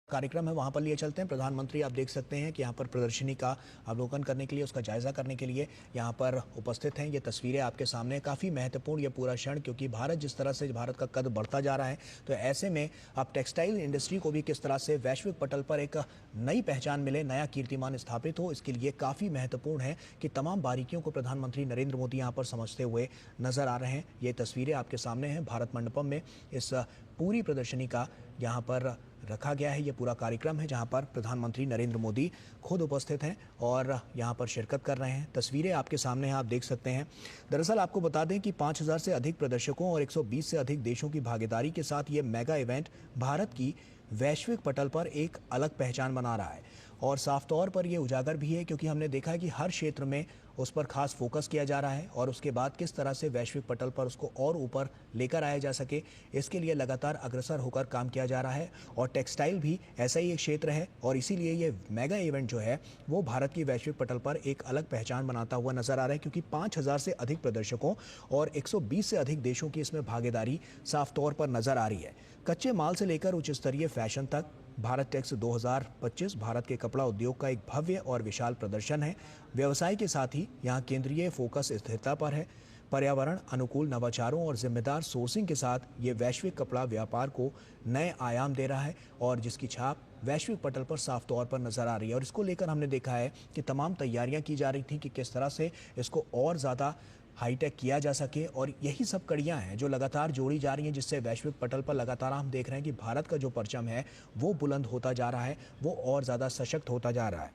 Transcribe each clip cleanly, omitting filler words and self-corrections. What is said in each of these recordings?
कार्यक्रम है वहां पर लिए चलते हैं। प्रधानमंत्री आप देख सकते हैं कि यहाँ पर प्रदर्शनी का अवलोकन करने के लिए, उसका जायजा करने के लिए यहाँ पर उपस्थित हैं। ये तस्वीरें आपके सामने काफ़ी महत्वपूर्ण ये पूरा क्षण, क्योंकि भारत जिस तरह से भारत का कद बढ़ता जा रहा है, तो ऐसे में अब टेक्सटाइल इंडस्ट्री को भी किस तरह से वैश्विक पटल पर एक नई पहचान मिले, नया कीर्तिमान स्थापित हो, इसके लिए काफ़ी महत्वपूर्ण है कि तमाम बारीकियों को प्रधानमंत्री नरेंद्र मोदी यहाँ पर समझते हुए नजर आ रहे हैं। ये तस्वीरें आपके सामने हैं। भारत मंडपम में इस पूरी प्रदर्शनी का यहाँ पर रखा गया है। ये पूरा कार्यक्रम है जहां पर प्रधानमंत्री नरेंद्र मोदी खुद उपस्थित हैं और यहां पर शिरकत कर रहे हैं। तस्वीरें आपके सामने हैं, आप देख सकते हैं। दरअसल आपको बता दें कि 5000 से अधिक प्रदर्शकों और 120 से अधिक देशों की भागीदारी के साथ ये मेगा इवेंट भारत की वैश्विक पटल पर एक अलग पहचान बना रहा है और साफ तौर पर यह उजागर भी है, क्योंकि हमने देखा है कि हर क्षेत्र में उस पर खास फोकस किया जा रहा है और उसके बाद किस तरह से वैश्विक पटल पर उसको और ऊपर लेकर आया जा सके, इसके लिए लगातार अग्रसर होकर काम किया जा रहा है। और टेक्सटाइल भी ऐसा ही एक क्षेत्र है और इसीलिए ये मेगा इवेंट जो है वो भारत की वैश्विक पटल पर एक अलग पहचान बनाता हुआ नजर आ रहा है, क्योंकि 5000 से अधिक प्रदर्शकों और 120 से अधिक देशों की इसमें भागीदारी साफ तौर पर नजर आ रही है। कच्चे माल से लेकर उच्च स्तरीय फैशन तक भारत टेक्स 2025 भारत के कपड़ा उद्योग का एक भव्य और विशाल प्रदर्शन है। व्यवसाय के साथ ही यहाँ केंद्रीय फोकस स्थिरता पर है। पर्यावरण अनुकूल नवाचारों और जिम्मेदार सोर्सिंग के साथ ये वैश्विक कपड़ा व्यापार को नए आयाम दे रहा है और जिसकी छाप वैश्विक पटल पर साफ तौर पर नजर आ रही है। और इसको लेकर हमने देखा है कि तमाम तैयारियां की जा रही थी कि किस तरह से इसको और ज़्यादा हाईटेक किया जा सके, और यही सब कड़ियां हैं जो लगातार जोड़ी जा रही हैं, जिससे वैश्विक पटल पर लगातार हम देख रहे हैं कि भारत का जो परचम है वो बुलंद होता जा रहा है, वो और ज़्यादा सशक्त होता जा रहा है।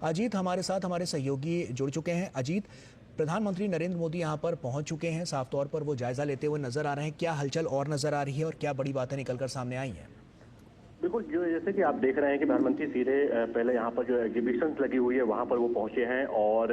अजीत हमारे साथ, हमारे सहयोगी जुड़ चुके हैं। अजीत, प्रधानमंत्री नरेंद्र मोदी यहाँ पर पहुंच चुके हैं, साफ तौर पर वो जायजा लेते हुए नजर आ रहे हैं। क्या हलचल और नजर आ रही है और क्या बड़ी बातें निकलकर सामने आई हैं? बिल्कुल, जो जैसे कि आप देख रहे हैं कि प्रधानमंत्री सीधे पहले यहाँ पर जो एग्जीबिशंस लगी हुई है वहाँ पर वो पहुंचे हैं और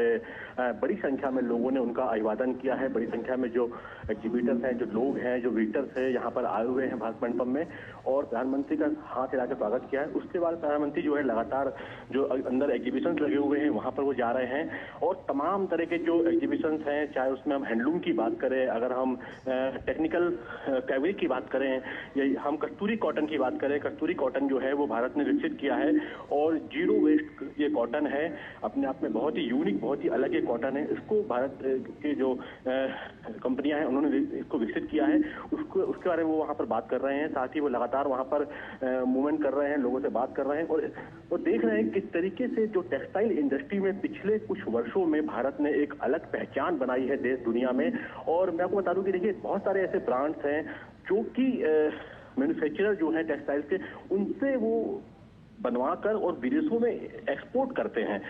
बड़ी संख्या में लोगों ने उनका अभिवादन किया है। बड़ी संख्या में जो एग्जीबिटर्स हैं, जो लोग हैं, जो विजिटर्स हैं, यहाँ पर आए हुए हैं भारत मंडपम में और प्रधानमंत्री का हाथ हिलाकर स्वागत किया है। उसके बाद प्रधानमंत्री जो है लगातार जो अंदर एग्जीबिशंस लगे हुए हैं वहाँ पर वो जा रहे हैं और तमाम तरह के जो एग्जीबिशंस हैं, चाहे उसमें हम हैंडलूम की बात करें, अगर हम टेक्निकल फैब्रिक की बात करें या हम कस्तूरी कॉटन की बात करें, कस्तूरी कॉटन जो है वो भारत ने विकसित किया है और जीरो वेस्ट ये कॉटन है, अपने आप में बहुत ही यूनिक, बहुत ही अलग ये कॉटन है। इसको भारत के जो कंपनियां हैं उन्होंने इसको विकसित किया है, उसके बारे में वो वहाँ पर बात कर रहे हैं। साथ ही वो लगातार वहाँ पर मूवमेंट कर रहे हैं, लोगों से बात कर रहे हैं और देख रहे हैं किस तरीके से जो टेक्सटाइल इंडस्ट्री में पिछले कुछ वर्षों में भारत ने एक अलग पहचान बनाई है देश दुनिया में। और मैं आपको बता दूं कि देखिए बहुत सारे ऐसे ब्रांड्स हैं जो कि मैन्युफैक्चरर जो है टेक्सटाइल के, उनसे वो बनवाकर और विदेशों में एक्सपोर्ट करते हैं।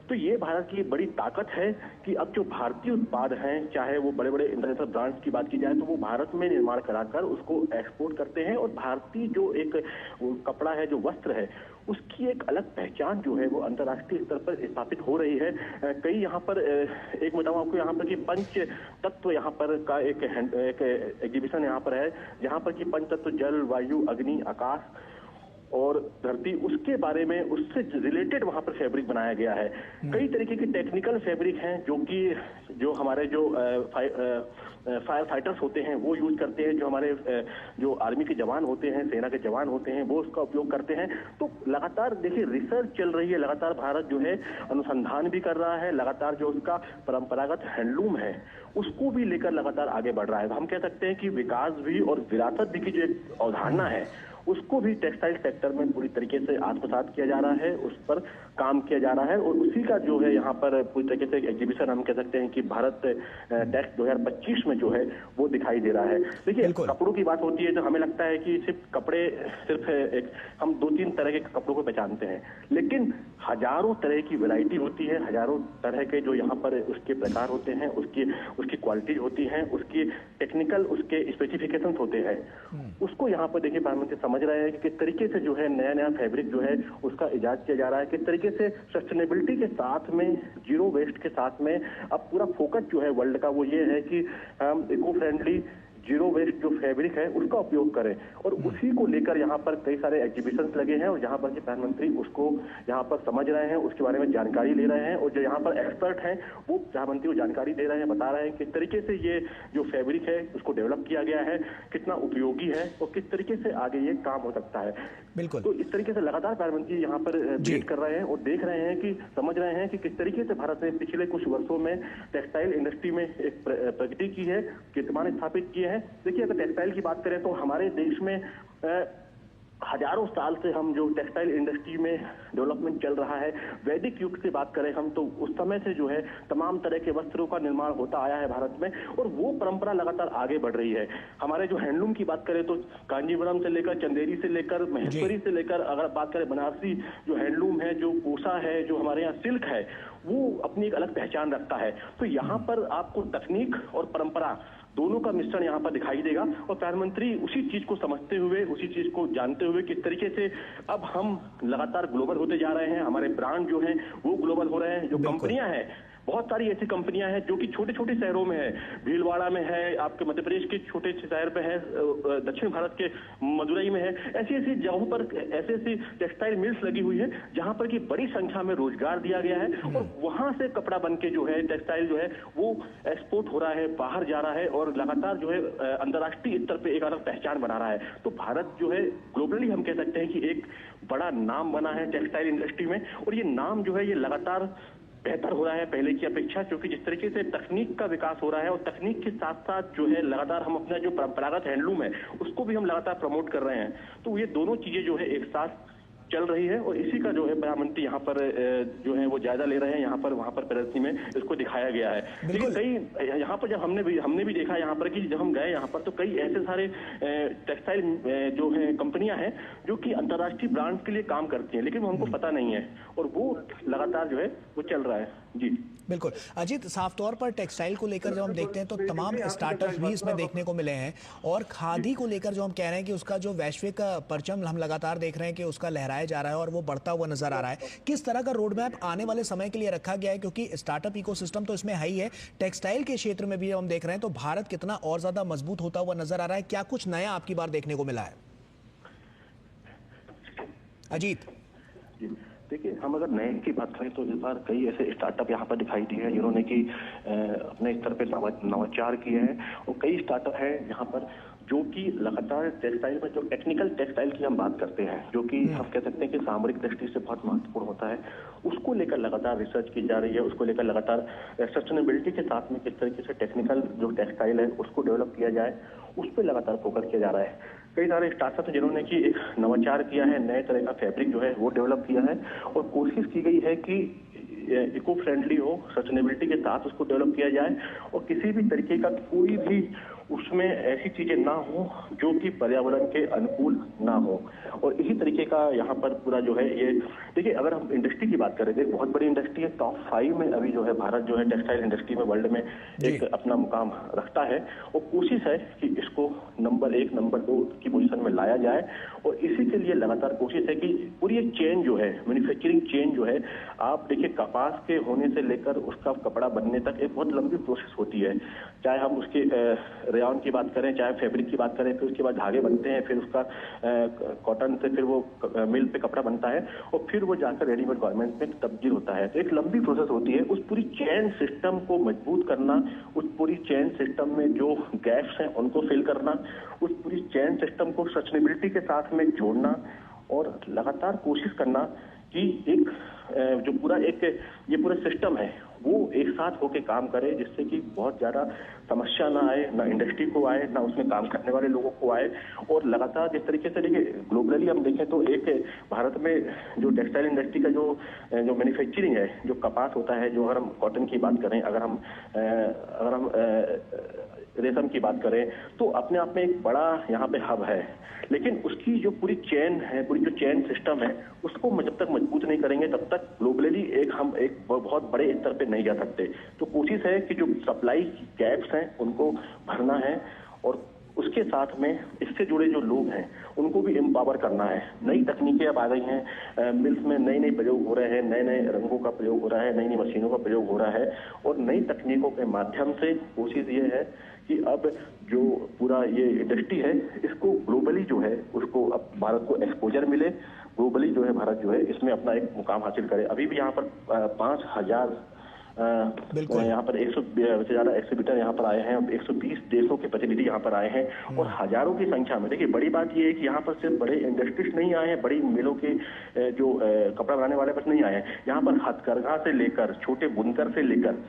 तो ये भारत की बड़ी ताकत है कि अब जो भारतीय उत्पाद हैं, चाहे वो बड़े बड़े इंटरनेशनल ब्रांड्स की बात की जाए, तो वो भारत में निर्माण कराकर उसको एक्सपोर्ट करते हैं और भारतीय जो एक कपड़ा है, जो वस्त्र है, उसकी एक अलग पहचान जो है वो अंतर्राष्ट्रीय स्तर पर स्थापित हो रही है। कई यहाँ पर एक बताऊँ आपको यहाँ पर कि पंच तत्व यहाँ पर का एक एग्जीबिशन यहाँ पर है, जहाँ पर कि पंच तत्व जल, वायु, अग्नि, आकाश और धरती, उसके बारे में, उससे रिलेटेड वहां पर फैब्रिक बनाया गया है। कई तरीके की टेक्निकल फैब्रिक हैं जो कि जो हमारे जो फायर फाइटर्स होते हैं वो यूज करते हैं, जो हमारे जो आर्मी के जवान होते हैं, सेना के जवान होते हैं, वो उसका उपयोग करते हैं। तो लगातार देखिए रिसर्च चल रही है, लगातार भारत जो है अनुसंधान भी कर रहा है, लगातार जो उसका परंपरागत हैंडलूम है उसको भी लेकर लगातार आगे बढ़ रहा है। हम कह सकते हैं कि विकास भी और विरासत भी की जो एक अवधारणा है उसको भी टेक्सटाइल सेक्टर में पूरी तरीके से आत्मसात किया जा रहा है, उस पर काम किया जा रहा है और उसी का जो है यहाँ पर पूरी तरीके से एग्जीबिशन हम कह सकते हैं कि भारत टेक्स 2025 में जो है वो दिखाई दे रहा है। देखिए कपड़ों की बात होती है तो हमें लगता है कि सिर्फ कपड़े, सिर्फ एक हम 2-3 तरह के कपड़ों को पहचानते हैं, लेकिन हजारों तरह की वैरायटी होती है, हजारों तरह के जो यहाँ पर उसके प्रकार होते हैं, उसकी क्वालिटी होती है, उसकी टेक्निकल उसके स्पेसिफिकेशन होते हैं। उसको यहाँ पर देखिए प्रधानमंत्री समझ रहे हैं कि किस तरीके से जो है नया नया फैब्रिक जो है उसका इजाद किया जा रहा है, किस तरीके से सस्टेनेबिलिटी के साथ में, जीरो वेस्ट के साथ में अब पूरा फोकस जो है वर्ल्ड का वो ये है कि हम इको फ्रेंडली जीरो वेस्ट जो फैब्रिक है उसका उपयोग करें, और उसी को लेकर यहाँ पर कई सारे एग्जीबिशंस लगे हैं और जहाँ पर कि प्रधानमंत्री उसको यहाँ पर समझ रहे हैं, उसके बारे में जानकारी ले रहे हैं, और जो यहाँ पर एक्सपर्ट हैं वो प्रधानमंत्री को जानकारी दे रहे हैं, बता रहे हैं किस तरीके से ये जो फैब्रिक है उसको डेवलप किया गया है, कितना उपयोगी है और किस तरीके से आगे ये काम हो सकता है। बिल्कुल। तो इस तरीके से लगातार प्रधानमंत्री यहाँ पर वेट कर रहे हैं और देख रहे हैं कि समझ रहे हैं कि किस तरीके से भारत ने पिछले कुछ वर्षों में टेक्सटाइल इंडस्ट्री में एक प्रगति की है, कीर्तिमान स्थापित किए हैं। देखिए, अगर टेक्सटाइल की बात करें तो हमारे देश में हजारों साल से हम जो टेक्सटाइल इंडस्ट्री में डेवलपमेंट चल रहा है, वैदिक युग से बात करें हम तो उस समय से जो है तमाम तरह के वस्त्रों का निर्माण होता आया है भारत में, और वो परंपरा लगातार आगे बढ़ रही है। हमारे जो हैंडलूम की बात करें तो कांजीवरम से लेकर, चंदेरी से लेकर, महेश्वरी से लेकर, अगर बात करें बनारसी जो हैंडलूम है, जो कोसा है, जो हमारे यहाँ सिल्क है, वो अपनी एक अलग पहचान रखता है। तो यहाँ पर आपको तकनीक और परंपरा दोनों का मिश्रण यहाँ पर दिखाई देगा, और प्रधानमंत्री उसी चीज को समझते हुए, उसी चीज को जानते हुए किस तरीके से अब हम लगातार ग्लोबल होते जा रहे हैं, हमारे ब्रांड जो हैं वो ग्लोबल हो रहे हैं, जो कंपनियां हैं, बहुत सारी ऐसी कंपनियां हैं जो कि छोटे छोटे शहरों में है, भीलवाड़ा में है, आपके मध्य प्रदेश के छोटे शहर में है, दक्षिण भारत के मदुरई में है, ऐसी ऐसी जगहों पर ऐसी ऐसी टेक्सटाइल मिल्स लगी हुई है जहां पर कि बड़ी संख्या में रोजगार दिया गया है, और वहां से कपड़ा बन के जो है टेक्सटाइल जो है वो एक्सपोर्ट हो रहा है, बाहर जा रहा है, और लगातार जो है अंतर्राष्ट्रीय स्तर पे एक अलग पहचान बना रहा है। तो भारत जो है ग्लोबली हम कह सकते हैं कि एक बड़ा नाम बना है टेक्सटाइल इंडस्ट्री में, और ये नाम जो है ये लगातार बेहतर हो रहा है पहले की अपेक्षा, क्योंकि जिस तरीके से तकनीक का विकास हो रहा है, और तकनीक के साथ साथ जो है लगातार हम अपना जो परंपरागत हैंडलूम है उसको भी हम लगातार प्रमोट कर रहे हैं। तो ये दोनों चीजें जो है एक साथ चल रही है, और इसी का जो है प्रधानमंत्री यहाँ पर जो है वो जायजा ले रहे हैं, यहाँ पर वहाँ पर प्रदर्शनी में इसको दिखाया गया है। लेकिन कई यहाँ पर जब हमने भी देखा यहाँ पर कि जब हम गए यहाँ पर तो कई ऐसे सारे टेक्सटाइल जो है कंपनियां हैं जो कि अंतर्राष्ट्रीय ब्रांड्स के लिए काम करती हैं, लेकिन वो हमको पता नहीं है, और वो लगातार जो है वो चल रहा है। जी बिल्कुल अजीत, साफ तौर पर टेक्सटाइल को लेकर जब हम देखते हैं तो तमाम स्टार्टअप भी इसमें देखने को मिले हैं, और खादी को लेकर जो हम कह रहे हैं कि उसका जो वैश्विक परचम हम लगातार देख रहे हैं कि उसका लहराया जा रहा है और वो बढ़ता हुआ नजर आ रहा है। किस तरह का रोड मैप आने वाले समय के लिए रखा गया है, क्योंकि स्टार्टअप इकोसिस्टम तो इसमें है ही है, टेक्सटाइल के क्षेत्र में भी हम देख रहे हैं, तो भारत कितना और ज्यादा मजबूत होता हुआ नजर आ रहा है? क्या कुछ नया आपकी बार देखने को मिला है अजीत? देखिए, हम अगर नए की बात करें तो इस बार कई ऐसे स्टार्टअप यहाँ पर दिखाई दिए हैं जिन्होंने कि अपने स्तर पर नवाचार किए हैं, और कई स्टार्टअप हैं यहाँ पर जो कि लगातार टेक्सटाइल में जो टेक्निकल टेक्सटाइल की हम बात करते हैं, जो कि हम कह सकते हैं कि सामरिक दृष्टि से बहुत महत्वपूर्ण होता है, उसको लेकर लगातार रिसर्च की जा रही है, उसको लेकर लगातार सस्टेनेबिलिटी के साथ में किस तरीके से टेक्निकल जो टेक्सटाइल है उसको डेवलप किया जाए, उस पर लगातार फोकस किया जा रहा है। कई सारे स्टार्टअप हैं जिन्होंने कि एक नवाचार किया है, नए तरह का फैब्रिक जो है वो डेवलप किया है, और कोशिश की गई है कि इको फ्रेंडली हो, सस्टेनेबिलिटी के साथ उसको डेवलप किया जाए, और किसी भी तरीके का कोई भी उसमें ऐसी चीजें ना हो जो कि पर्यावरण के अनुकूल ना हो। और इसी तरीके का यहाँ पर पूरा जो है ये देखिए, अगर हम इंडस्ट्री की बात करें तो एक बहुत बड़ी इंडस्ट्री है, टॉप 5 में अभी जो है भारत जो है टेक्सटाइल इंडस्ट्री में वर्ल्ड में एक अपना मुकाम रखता है, और कोशिश है कि इसको नंबर 1 नंबर 2 की पोजीशन में लाया जाए, और इसी के लिए लगातार कोशिश है कि पूरी एक चेन जो है, मैन्युफैक्चरिंग चेन जो है, आप देखिए कपास के होने से लेकर उसका कपड़ा बनने तक एक बहुत लंबी प्रोसेस होती है, चाहे हम उसके रेयॉन की बात करें, चाहे फैब्रिक की बात करें, फिर उसके बाद धागे बनते हैं, फिर उसका कॉटन से फिर वो मिल पे कपड़ा बनता है, और फिर वो जाकर रेडीमेड गारमेंट्स में तब्दील होता है। तो एक लंबी प्रोसेस होती है, उस पूरी चेन सिस्टम को मजबूत करना, उस पूरी चेन सिस्टम में जो गैप्स हैं उनको फिल करना, उस पूरी चेन सिस्टम को सस्टेनेबिलिटी के साथ में जोड़ना, और लगातार कोशिश करना कि एक जो पूरा एक ये पूरा सिस्टम है वो एक साथ होके काम करे, जिससे कि बहुत ज्यादा समस्या ना आए, ना इंडस्ट्री को आए, ना उसमें काम करने वाले लोगों को आए। और लगातार जिस तरीके से देखिए ग्लोबली हम देखें तो एक भारत में जो टेक्सटाइल इंडस्ट्री का जो मैन्युफैक्चरिंग है, जो कपास होता है, जो अगर हम कॉटन की बात करें, अगर हम रेशम की बात करें, तो अपने आप में एक बड़ा यहाँ पे हब है, लेकिन उसकी जो पूरी चेन है, पूरी जो चेन सिस्टम है, उसको जब तक मजबूत नहीं करेंगे तब तक ग्लोबली हम एक बहुत बड़े स्तर पे नहीं जा सकते। तो कोशिश है कि जो सप्लाई गैप्स हैं उनको भरना है, और उसके साथ में इससे जुड़े जो लोग हैं उनको भी एम्पावर करना है। नई तकनीकें अब आ गई हैं, मिल्स में नए नए प्रयोग हो रहे हैं, नए नए रंगों का प्रयोग हो रहा है, नई नई मशीनों का प्रयोग हो रहा है, और नई तकनीकों के माध्यम से कोशिश ये है कि अब जो पूरा ये इंडस्ट्री है इसको ग्लोबली जो है उसको अब भारत को एक्सपोजर मिले, ग्लोबली जो है भारत जो है इसमें अपना एक मुकाम हासिल करे। अभी भी यहाँ पर 5,000 यहाँ पर 100 से ज्यादा एक्सिबिटर यहाँ पर आए हैं, 120 देशों के प्रतिनिधि यहाँ पर आए हैं और हजारों की संख्या में। देखिए बड़ी बात ये है कि यहाँ पर सिर्फ बड़े इंडस्ट्रीज नहीं आए हैं, बड़ी मिलों के जो कपड़ा बनाने वाले बस नहीं आए हैं, यहाँ पर हथकरघा से लेकर छोटे बुनकर से लेकर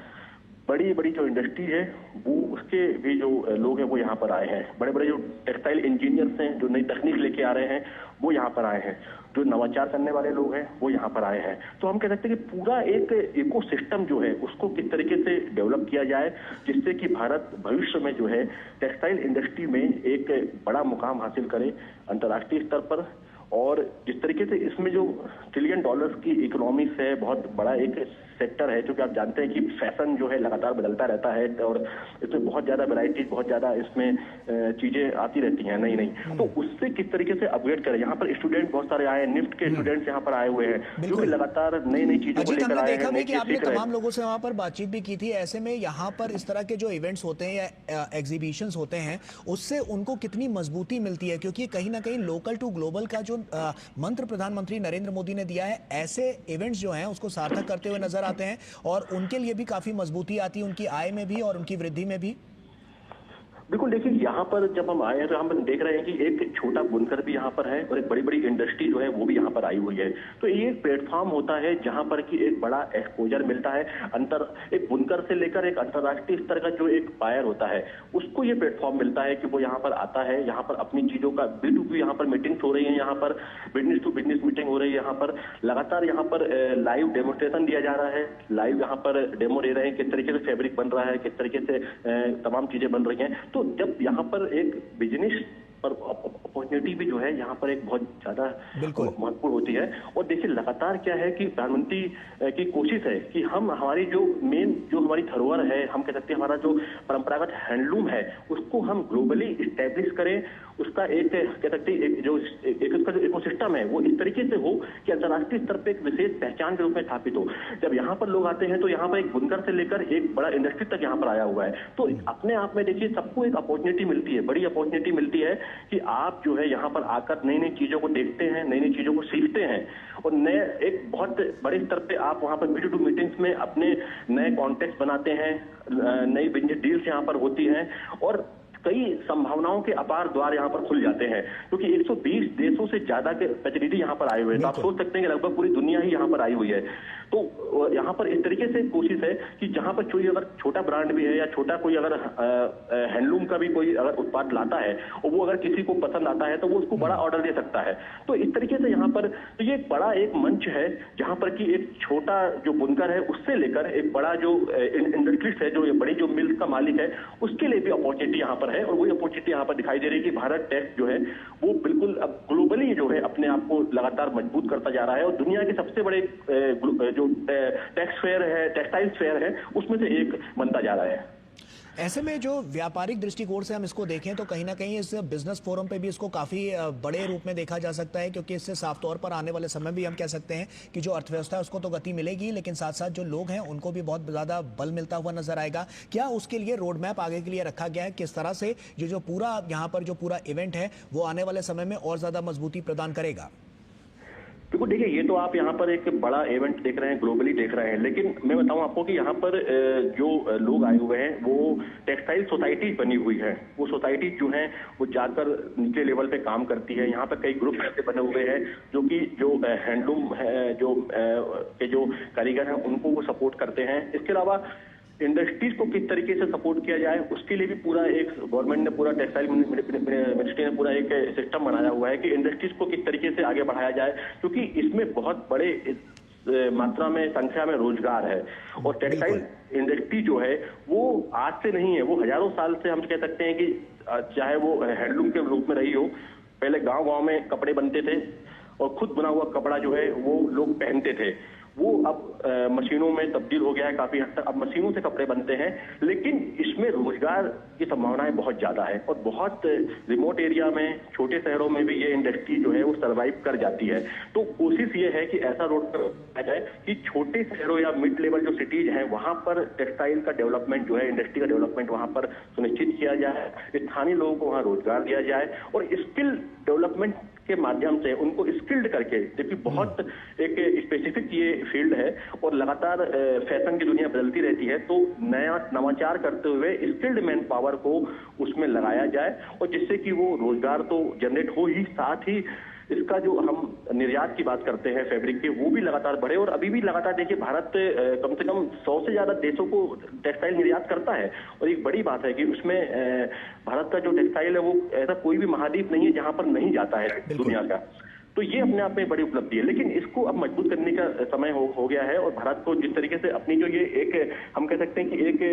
बड़ी बड़ी जो इंडस्ट्री है वो उसके भी जो लोग हैं वो यहाँ पर आए हैं। बड़े बड़े जो टेक्सटाइल इंजीनियर्स हैं जो नई तकनीक लेके आ रहे हैं वो यहाँ पर आए हैं, जो नवाचार करने वाले लोग हैं वो यहाँ पर आए हैं। तो हम कह सकते हैं कि पूरा एक इकोसिस्टम जो है उसको किस तरीके से डेवलप किया जाए जिससे कि भारत भविष्य में जो है टेक्सटाइल इंडस्ट्री में एक बड़ा मुकाम हासिल करे अंतर्राष्ट्रीय स्तर पर। और जिस तरीके से इसमें जो $1 ट्रिलियन की इकोनॉमी है, बहुत बड़ा एक सेक्टर है, क्योंकि आप जानते हैं कि फैशन जो है लगातार बदलता रहता है और इसमें बहुत ज्यादा वैरायटी, बहुत ज्यादा इसमें चीजें आती रहती हैं नई नई। तो उससे किस तरीके से अपग्रेड करें। यहाँ पर स्टूडेंट बहुत सारे आए हैं, निफ्ट के स्टूडेंट्स यहाँ पर आए हुए हैं जो कि लगातार नई नई चीजों को लेकर आए हैं। कि आपने तमाम लोगों से वहां पर बातचीत भी की थी, ऐसे में यहाँ पर इस तरह के जो इवेंट्स होते हैं या एग्जीबिशंस होते हैं उससे उनको कितनी मजबूती मिलती है, क्योंकि कहीं ना कहीं लोकल टू ग्लोबल का जो मंत्र प्रधानमंत्री नरेंद्र मोदी ने दिया है, ऐसे इवेंट्स जो हैं उसको सार्थक करते हुए नजर आते हैं और उनके लिए भी काफी मजबूती आती है, उनकी आय में भी और उनकी वृद्धि में भी। बिल्कुल, देखिए यहाँ पर जब हम आए हैं तो हम देख रहे हैं कि एक छोटा बुनकर भी यहाँ पर है और एक बड़ी बड़ी इंडस्ट्री जो है वो भी यहाँ पर आई हुई है। तो ये एक प्लेटफॉर्म होता है जहाँ पर कि एक बड़ा एक्सपोजर मिलता है। एक बुनकर से लेकर एक अंतर्राष्ट्रीय स्तर का जो एक बायर होता है उसको ये प्लेटफॉर्म मिलता है कि वो यहाँ पर आता है, यहाँ पर अपनी चीजों का B2B यहाँ पर मीटिंग्स हो रही है, यहाँ पर बिजनेस टू बिजनेस मीटिंग हो रही है, यहाँ पर लगातार यहाँ पर लाइव डेमोस्ट्रेशन दिया जा रहा है, लाइव यहाँ पर डेमो दे रहे हैं किस तरीके से फैब्रिक बन रहा है, किस तरीके से तमाम चीजें बन रही हैं। तो जब यहाँ पर एक बिजनेस पर अपॉर्चुनिटी भी जो है यहाँ पर एक बहुत ज्यादा महत्वपूर्ण होती है। और देखिए लगातार क्या है कि प्रधानमंत्री की कोशिश है कि हम हमारी जो मेन जो हमारी धरोहर है, हम कह सकते हैं हमारा जो परंपरागत हैंडलूम है उसको हम ग्लोबली इस्टेब्लिश करें, उसका एक कह सकते हैं उसका जो इकोसिस्टम है वो इस तरीके से हो कि अंतर्राष्ट्रीय स्तर पर एक विशेष पहचान के रूप में स्थापित हो। जब यहाँ पर लोग आते हैं तो यहाँ पर एक बुनकर से लेकर एक बड़ा इंडस्ट्री तक यहाँ पर आया हुआ है, तो अपने आप में देखिए सबको एक अपॉर्चुनिटी मिलती है, बड़ी अपॉर्चुनिटी मिलती है कि आप जो है यहाँ पर आकर नई नई चीजों को देखते हैं, नई नई चीजों को सीखते हैं और नए एक बहुत बड़े स्तर पे आप वहाँ पर B2B मीटिंग्स में अपने नए कॉन्टेक्ट बनाते हैं, नई बिजनेस डील्स यहाँ पर होती हैं और कई संभावनाओं के अपार द्वार यहाँ पर खुल जाते हैं, क्योंकि 120 देशों से ज्यादा के प्रतिनिधि यहाँ पर आए हुए हैं। तो आप सोच सकते हैं कि लगभग पूरी दुनिया ही यहाँ पर आई हुई है। तो यहाँ पर इस तरीके से कोशिश है कि जहाँ पर कोई अगर छोटा ब्रांड भी है या छोटा कोई अगर हैंडलूम का भी कोई अगर उत्पाद लाता है और वो अगर किसी को पसंद आता है तो वो उसको बड़ा ऑर्डर दे सकता है। तो इस तरीके से यहाँ पर तो ये एक बड़ा एक मंच है जहाँ पर कि एक छोटा जो बुनकर है उससे लेकर एक बड़ा जो इंडस्ट्रीज है, जो बड़ी जो मिल्स का मालिक है, उसके लिए भी अपॉर्चुनिटी यहाँ पर है। और वही अपॉर्चुनिटी यहाँ पर दिखाई दे रही है कि भारत टेक्स जो है वो बिल्कुल अब ग्लोबली जो है अपने आप को लगातार मजबूत करता जा रहा है और दुनिया के सबसे बड़े जो टेक्स फेयर है, टेक्सटाइल फेयर है, उसमें से एक बनता जा रहा है। ऐसे में जो व्यापारिक दृष्टिकोण से हम इसको देखें तो कहीं ना कहीं इस बिजनेस फोरम पे भी इसको काफी बड़े रूप में देखा जा सकता है, क्योंकि इससे साफ तौर पर आने वाले समय भी हम कह सकते हैं कि जो अर्थव्यवस्था है उसको तो गति मिलेगी, लेकिन साथ साथ जो लोग हैं उनको भी बहुत ज्यादा बल मिलता हुआ नजर आएगा। क्या उसके लिए रोड मैप आगे के लिए रखा गया है? किस तरह से जो पूरा यहाँ पर जो पूरा इवेंट है वो आने वाले समय में और ज्यादा मजबूती प्रदान करेगा? देखो देखिए, ये तो आप यहाँ पर एक बड़ा इवेंट देख रहे हैं, ग्लोबली देख रहे हैं, लेकिन मैं बताऊं आपको कि यहाँ पर जो लोग आए हुए हैं वो टेक्सटाइल सोसाइटी बनी हुई है। वो सोसाइटी जो है वो जाकर नीचे लेवल पे काम करती है। यहाँ पर कई ग्रुप ऐसे बने हुए हैं जो कि जो हैंडलूम है, जो कारीगर हैं उनको वो सपोर्ट करते हैं। इसके अलावा इंडस्ट्रीज को किस तरीके से सपोर्ट किया जाए उसके लिए भी पूरा एक गवर्नमेंट ने, पूरा टेक्सटाइल मिनिस्ट्री ने पूरा एक सिस्टम बनाया हुआ है कि इंडस्ट्रीज को किस तरीके से आगे बढ़ाया जाए, क्योंकि इसमें बहुत बड़े मात्रा में संख्या में रोजगार है। और टेक्सटाइल इंडस्ट्री जो है वो आज से नहीं है, वो हजारों साल से हम कह सकते हैं कि चाहे वो हैंडलूम के रूप में रही हो। पहले गांव-गांव में कपड़े बनते थे और खुद बना हुआ कपड़ा जो है वो लोग पहनते थे, वो अब मशीनों में तब्दील हो गया है काफी हद तक। अब मशीनों से कपड़े बनते हैं, लेकिन इसमें रोजगार की संभावनाएं बहुत ज्यादा है और बहुत रिमोट एरिया में, छोटे शहरों में भी ये इंडस्ट्री जो है वो सरवाइव कर जाती है। तो कोशिश ये है कि ऐसा रोड पर जाए कि छोटे शहरों या मिड लेवल जो सिटीज हैं वहां पर टेक्सटाइल का डेवलपमेंट जो है, इंडस्ट्री का डेवलपमेंट वहां पर सुनिश्चित किया जाए, स्थानीय लोगों को वहां रोजगार दिया जाए और स्किल डेवलपमेंट के माध्यम से उनको स्किल्ड करके, जबकि बहुत एक स्पेसिफिक ये फील्ड है और लगातार फैशन की दुनिया बदलती रहती है, तो नया नवाचार करते हुए स्किल्ड मैन पावर को उसमें लगाया जाए और जिससे कि वो रोजगार तो जनरेट हो ही, साथ ही इसका जो हम निर्यात की बात करते हैं फैब्रिक के, वो भी लगातार बढ़े। और अभी भी लगातार देखिए भारत कम से कम 100 से ज्यादा देशों को टेक्सटाइल निर्यात करता है और एक बड़ी बात है कि उसमें भारत का जो टेक्सटाइल है वो ऐसा कोई भी महाद्वीप नहीं है जहां पर नहीं जाता है दुनिया का। तो ये अपने आप में बड़ी उपलब्धि है, लेकिन इसको अब मजबूत करने का समय हो गया है और भारत को जिस तरीके से अपनी जो ये एक हम कह सकते हैं कि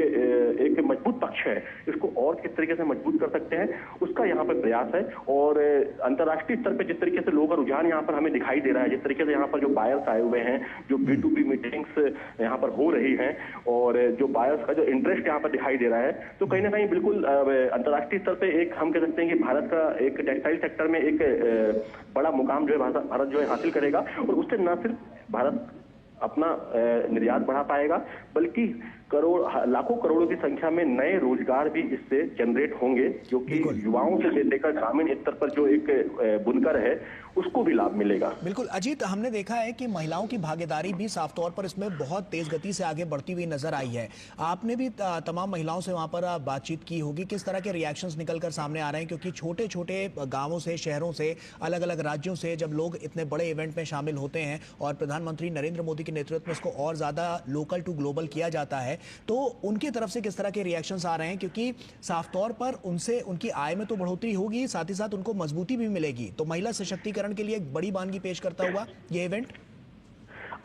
एक मजबूत पक्ष है, इसको और किस तरीके से मजबूत कर सकते हैं उसका यहाँ पर प्रयास है। और अंतर्राष्ट्रीय स्तर पर जिस तरीके से लोगों का रुझान यहाँ पर हमें दिखाई दे रहा है, जिस तरीके से यहाँ पर जो बायर्स आए हुए हैं, जो B2B मीटिंग्स यहाँ पर हो रही हैं और जो बायर्स का जो इंटरेस्ट यहाँ पर दिखाई दे रहा है, तो कहीं ना कहीं बिल्कुल अंतर्राष्ट्रीय स्तर पर एक हम कह सकते हैं कि भारत का एक टेक्सटाइल सेक्टर में एक बड़ा मुकाम जो है भारत जो है हासिल करेगा। और उससे न सिर्फ भारत अपना निर्यात बढ़ा पाएगा, बल्कि लाखों करोड़ों की संख्या में नए रोजगार भी इससे जनरेट होंगे, जो कि युवाओं से लेकर ग्रामीण स्तर पर जो एक बुनकर है उसको भी लाभ मिलेगा। बिल्कुल अजीत, हमने देखा है कि महिलाओं की भागीदारी भी साफ तौर पर इसमें बहुत तेज गति से आगे बढ़ती हुई नजर आई है। आपने भी तमाम महिलाओं से वहां पर बातचीत की होगी, किस तरह के रिएक्शंस निकलकर सामने आ रहे हैं? क्योंकि छोटे छोटे गांवों से, शहरों से, अलग अलग राज्यों से जब लोग इतने बड़े इवेंट में शामिल होते हैं और प्रधानमंत्री नरेंद्र मोदी के नेतृत्व में इसको और ज्यादा लोकल टू ग्लोबल किया जाता है, तो उनकी तरफ से किस तरह के रिएक्शंस आ रहे हैं? क्योंकि साफ तौर पर उनसे उनकी आय में तो बढ़ोतरी होगी, साथ ही साथ उनको मजबूती भी मिलेगी। तो महिला सशक्तिकरण के लिए एक बड़ी बानगी पेश करता हुआ ये इवेंट।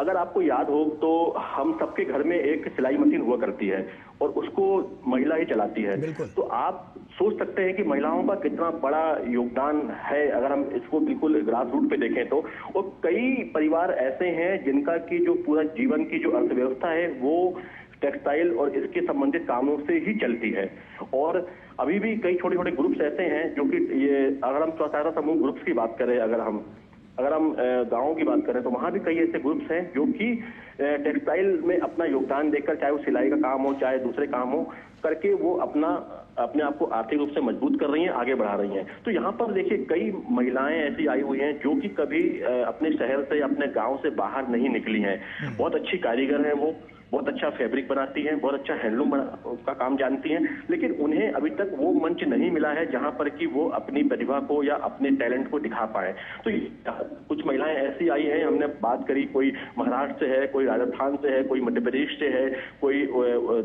अगर आपको याद हो तो हम सबके घर में एक सिलाई मशीन हुआ करती है और उसको महिला ही चलाती है। तो आप सोच सकते हैं कि महिलाओं का कितना बड़ा योगदान है अगर हम इसको बिल्कुल ग्रास रूट पे देखें तो। और कई परिवार ऐसे हैं जिनका की जो पूरा जीवन की जो अर्थव्यवस्था है वो टेक्सटाइल और इसके संबंधित कामों से ही चलती है। और अभी भी कई छोटे छोटे ग्रुप्स ऐसे हैं जो कि ये, अगर हम स्वसहायता समूह ग्रुप्स की बात करें, अगर हम गांवों की बात करें तो वहां भी कई ऐसे ग्रुप्स हैं जो कि टेक्सटाइल में अपना योगदान देकर, चाहे वो सिलाई का काम हो चाहे दूसरे काम हो, करके वो अपने आप को आर्थिक रूप से मजबूत कर रही हैं, आगे बढ़ा रही हैं। तो यहाँ पर देखिए कई महिलाएं ऐसी आई हुई हैं जो कि कभी अपने शहर से या अपने गांव से बाहर नहीं निकली हैं। बहुत अच्छी कारीगर हैं, वो बहुत अच्छा फैब्रिक बनाती हैं, बहुत अच्छा हैंडलूम का काम जानती हैं, लेकिन उन्हें अभी तक वो मंच नहीं मिला है जहां पर कि वो अपनी प्रतिभा को या अपने टैलेंट को दिखा पाए। तो कुछ महिलाएं ऐसी आई हैं, हमने बात करी, कोई महाराष्ट्र से है, कोई राजस्थान से है, कोई मध्य प्रदेश से है, कोई